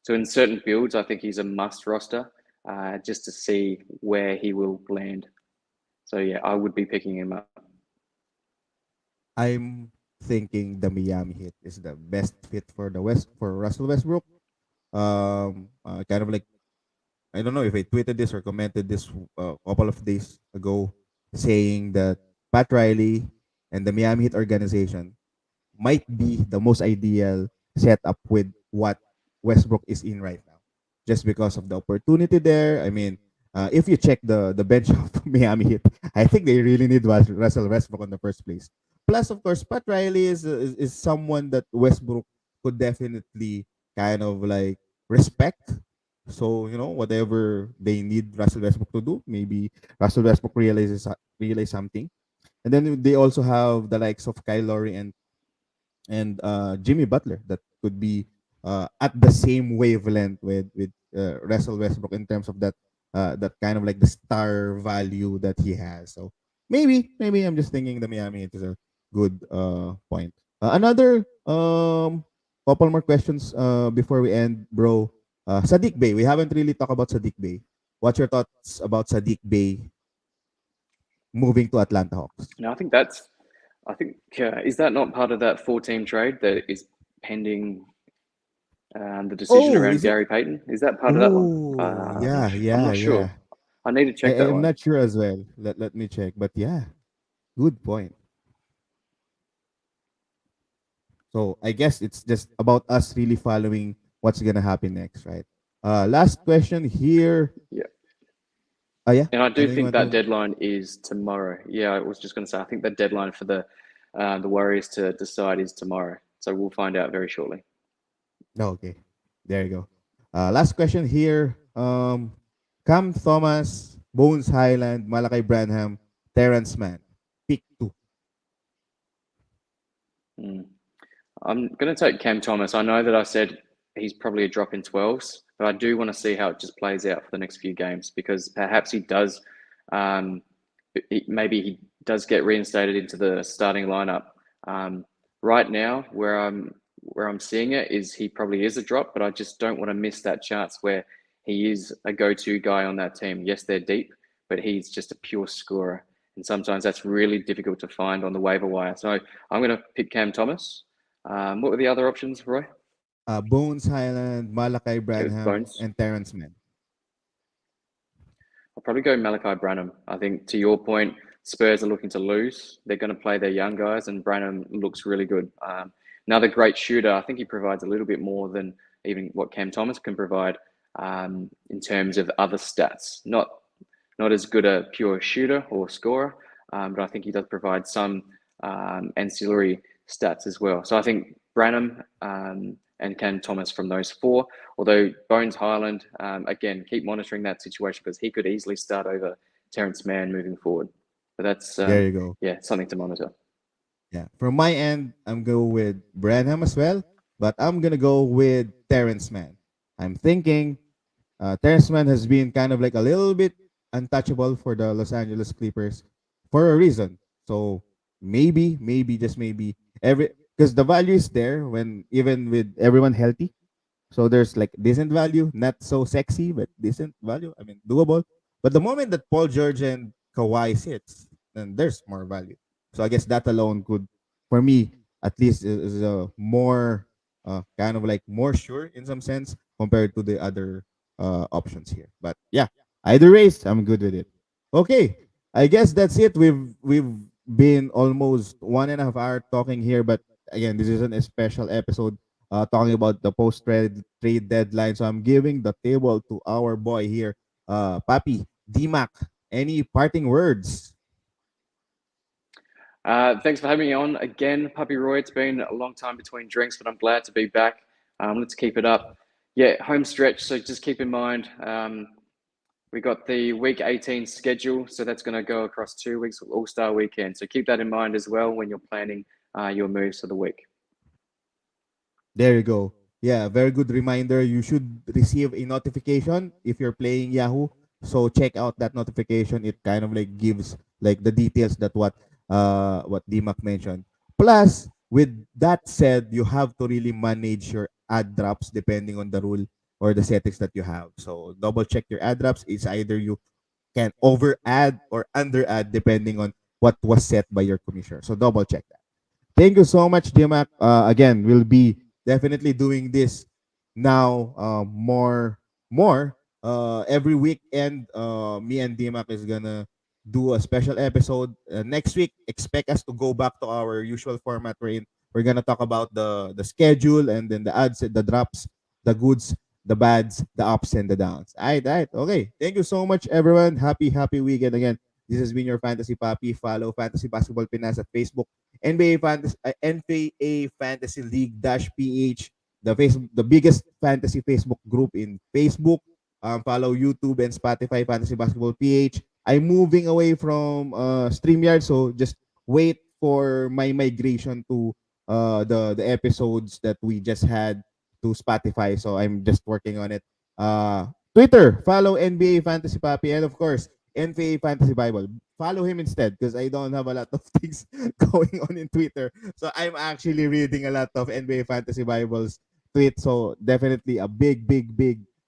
so in certain builds, I think he's a must roster just to see where he will land. So yeah, I would be picking him up. I'm thinking the Miami Heat is the best fit for the West for Russell Westbrook. Kind of like I don't know if I tweeted this or commented this a couple of days ago, saying that Pat Riley and the Miami Heat organization might be the most ideal setup with what Westbrook is in right now, just because of the opportunity there. I mean, if you check the bench of Miami Heat, I think they really need Russell Westbrook in the first place. Plus, of course, Pat Riley is someone that Westbrook could definitely kind of like respect. So whatever they need Russell Westbrook to do, maybe Russell Westbrook realize something. And then they also have the likes of Kyle Lowry and Jimmy Butler that could be at the same wavelength with Russell Westbrook in terms of that kind of like the star value that he has. So maybe I'm just thinking the Miami Heat is a good point. Another couple more questions before we end, bro. Sadiq Bey, we haven't really talked about Sadiq Bey. What's your thoughts about Sadiq Bey moving to Atlanta Hawks? No, I think is that not part of that four-team trade that is pending the decision Oh, around is it? Gary Payton? Is that part of that one? Oh, I'm not. yeah, I'm yeah, not yeah. sure. I need to check that I'm one. not sure as well. Let me check. But yeah, good point. So I guess it's just about us really following what's gonna happen next, right? Last question here. Yeah, Yeah. and I do Anything you think want that to? deadline is tomorrow. Yeah, I was just going to say I think that deadline for the Warriors to decide is tomorrow. So we'll find out very shortly. No, okay. There you go. Last question here. Cam Thomas, Bones Highland, Malachi Branham, Terrence Mann. Pick two. Mm. I'm going to take Cam Thomas. I know that I said he's probably a drop in 12s, but I do want to see how it just plays out for the next few games because perhaps he does, um, maybe he does get reinstated into the starting lineup. Um, right now, where I'm seeing it is he probably is a drop, but I just don't want to miss that chance where he is a go-to guy on that team. Yes, they're deep, but he's just a pure scorer, and sometimes that's really difficult to find on the waiver wire. So I'm going to pick Cam Thomas. What were the other options, Roy? Bones Highland, Malachi Go Branham, Bones. and Terrence Mann. I'll probably go Malachi Branham. I think to your point, Spurs are looking to lose. They're going to play their young guys, and Branham looks really good. Another great shooter. I think he provides a little bit more than even what Cam Thomas can provide in terms of other stats. Not as good a pure shooter or scorer, but I think he does provide some ancillary stats as well. So I think Branham and Cam Thomas from those four. Although Bones Highland, again, keep monitoring that situation because he could easily start over Terrence Mann moving forward. But that's There you go. yeah, something to monitor. Yeah. From my end, I'm going with Branham as well, but I'm gonna go with Terrence Mann. I'm thinking Terrence Mann has been kind of like a little bit untouchable for the Los Angeles Clippers for a reason. So maybe just maybe every because the value is there when even with everyone healthy. So there's like decent value, not so sexy, but decent value. I mean, doable. But the moment that Paul George and Kawhi sits, then there's more value. So I guess that alone could, for me, at least is a more kind of like more sure in some sense compared to the other options here. But yeah, either race, I'm good with it. Okay, I guess that's it. We've been almost 1.5 hours talking here, but again, this isn't a special episode talking about the post trade deadline. So I'm giving the table to our boy here, Papi DMAC. Any parting words? Thanks for having me on again, Puppy Roy. It's been a long time between drinks, but I'm glad to be back. Let's keep it up. Yeah, home stretch. So just keep in mind, we got the week 18 schedule. So that's going to go across 2 weeks, All Star weekend. So keep that in mind as well when you're planning your moves for the week. There you go. Yeah, very good reminder. You should receive a notification if you're playing Yahoo. So check out that notification. It kind of like gives like the details that what DMAC mentioned. Plus, with that said, you have to really manage your ad drops depending on the rule or the settings that you have. So double check your ad drops. It's either you can over add or under add depending on what was set by your commissioner. So double check that. Thank you so much, DMAC. Again, we'll be definitely doing this now more. every weekend, me and Dimak is gonna do a special episode. Next week, expect us to go back to our usual format wherein we're gonna talk about the schedule and then the ads, the drops, the goods, the bads, the ups and the downs. All right, okay. Thank you so much, everyone. Happy weekend again. This has been your Fantasy Papi. Follow Fantasy Basketball Pinas at Facebook, NBA Fantasy League Dash PH, the biggest fantasy Facebook group in Facebook. Follow YouTube and Spotify Fantasy Basketball PH. I'm moving away from StreamYard, so just wait for my migration to the episodes that we just had to Spotify. So I'm just working on it. Twitter, follow NBA Fantasy Papi, and of course NBA Fantasy Bible. Follow him instead because I don't have a lot of things going on in Twitter. So I'm actually reading a lot of NBA Fantasy Bibles tweets. So definitely a big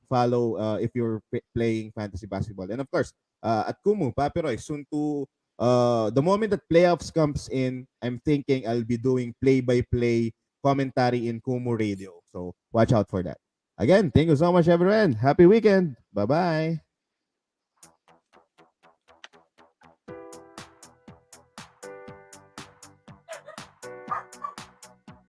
follow if you're playing fantasy basketball. And of course, at Kumu, Papiroy, soon to the moment that playoffs comes in, I'm thinking I'll be doing play-by-play commentary in Kumu Radio. So watch out for that. Again, thank you so much, everyone. Happy weekend. Bye-bye.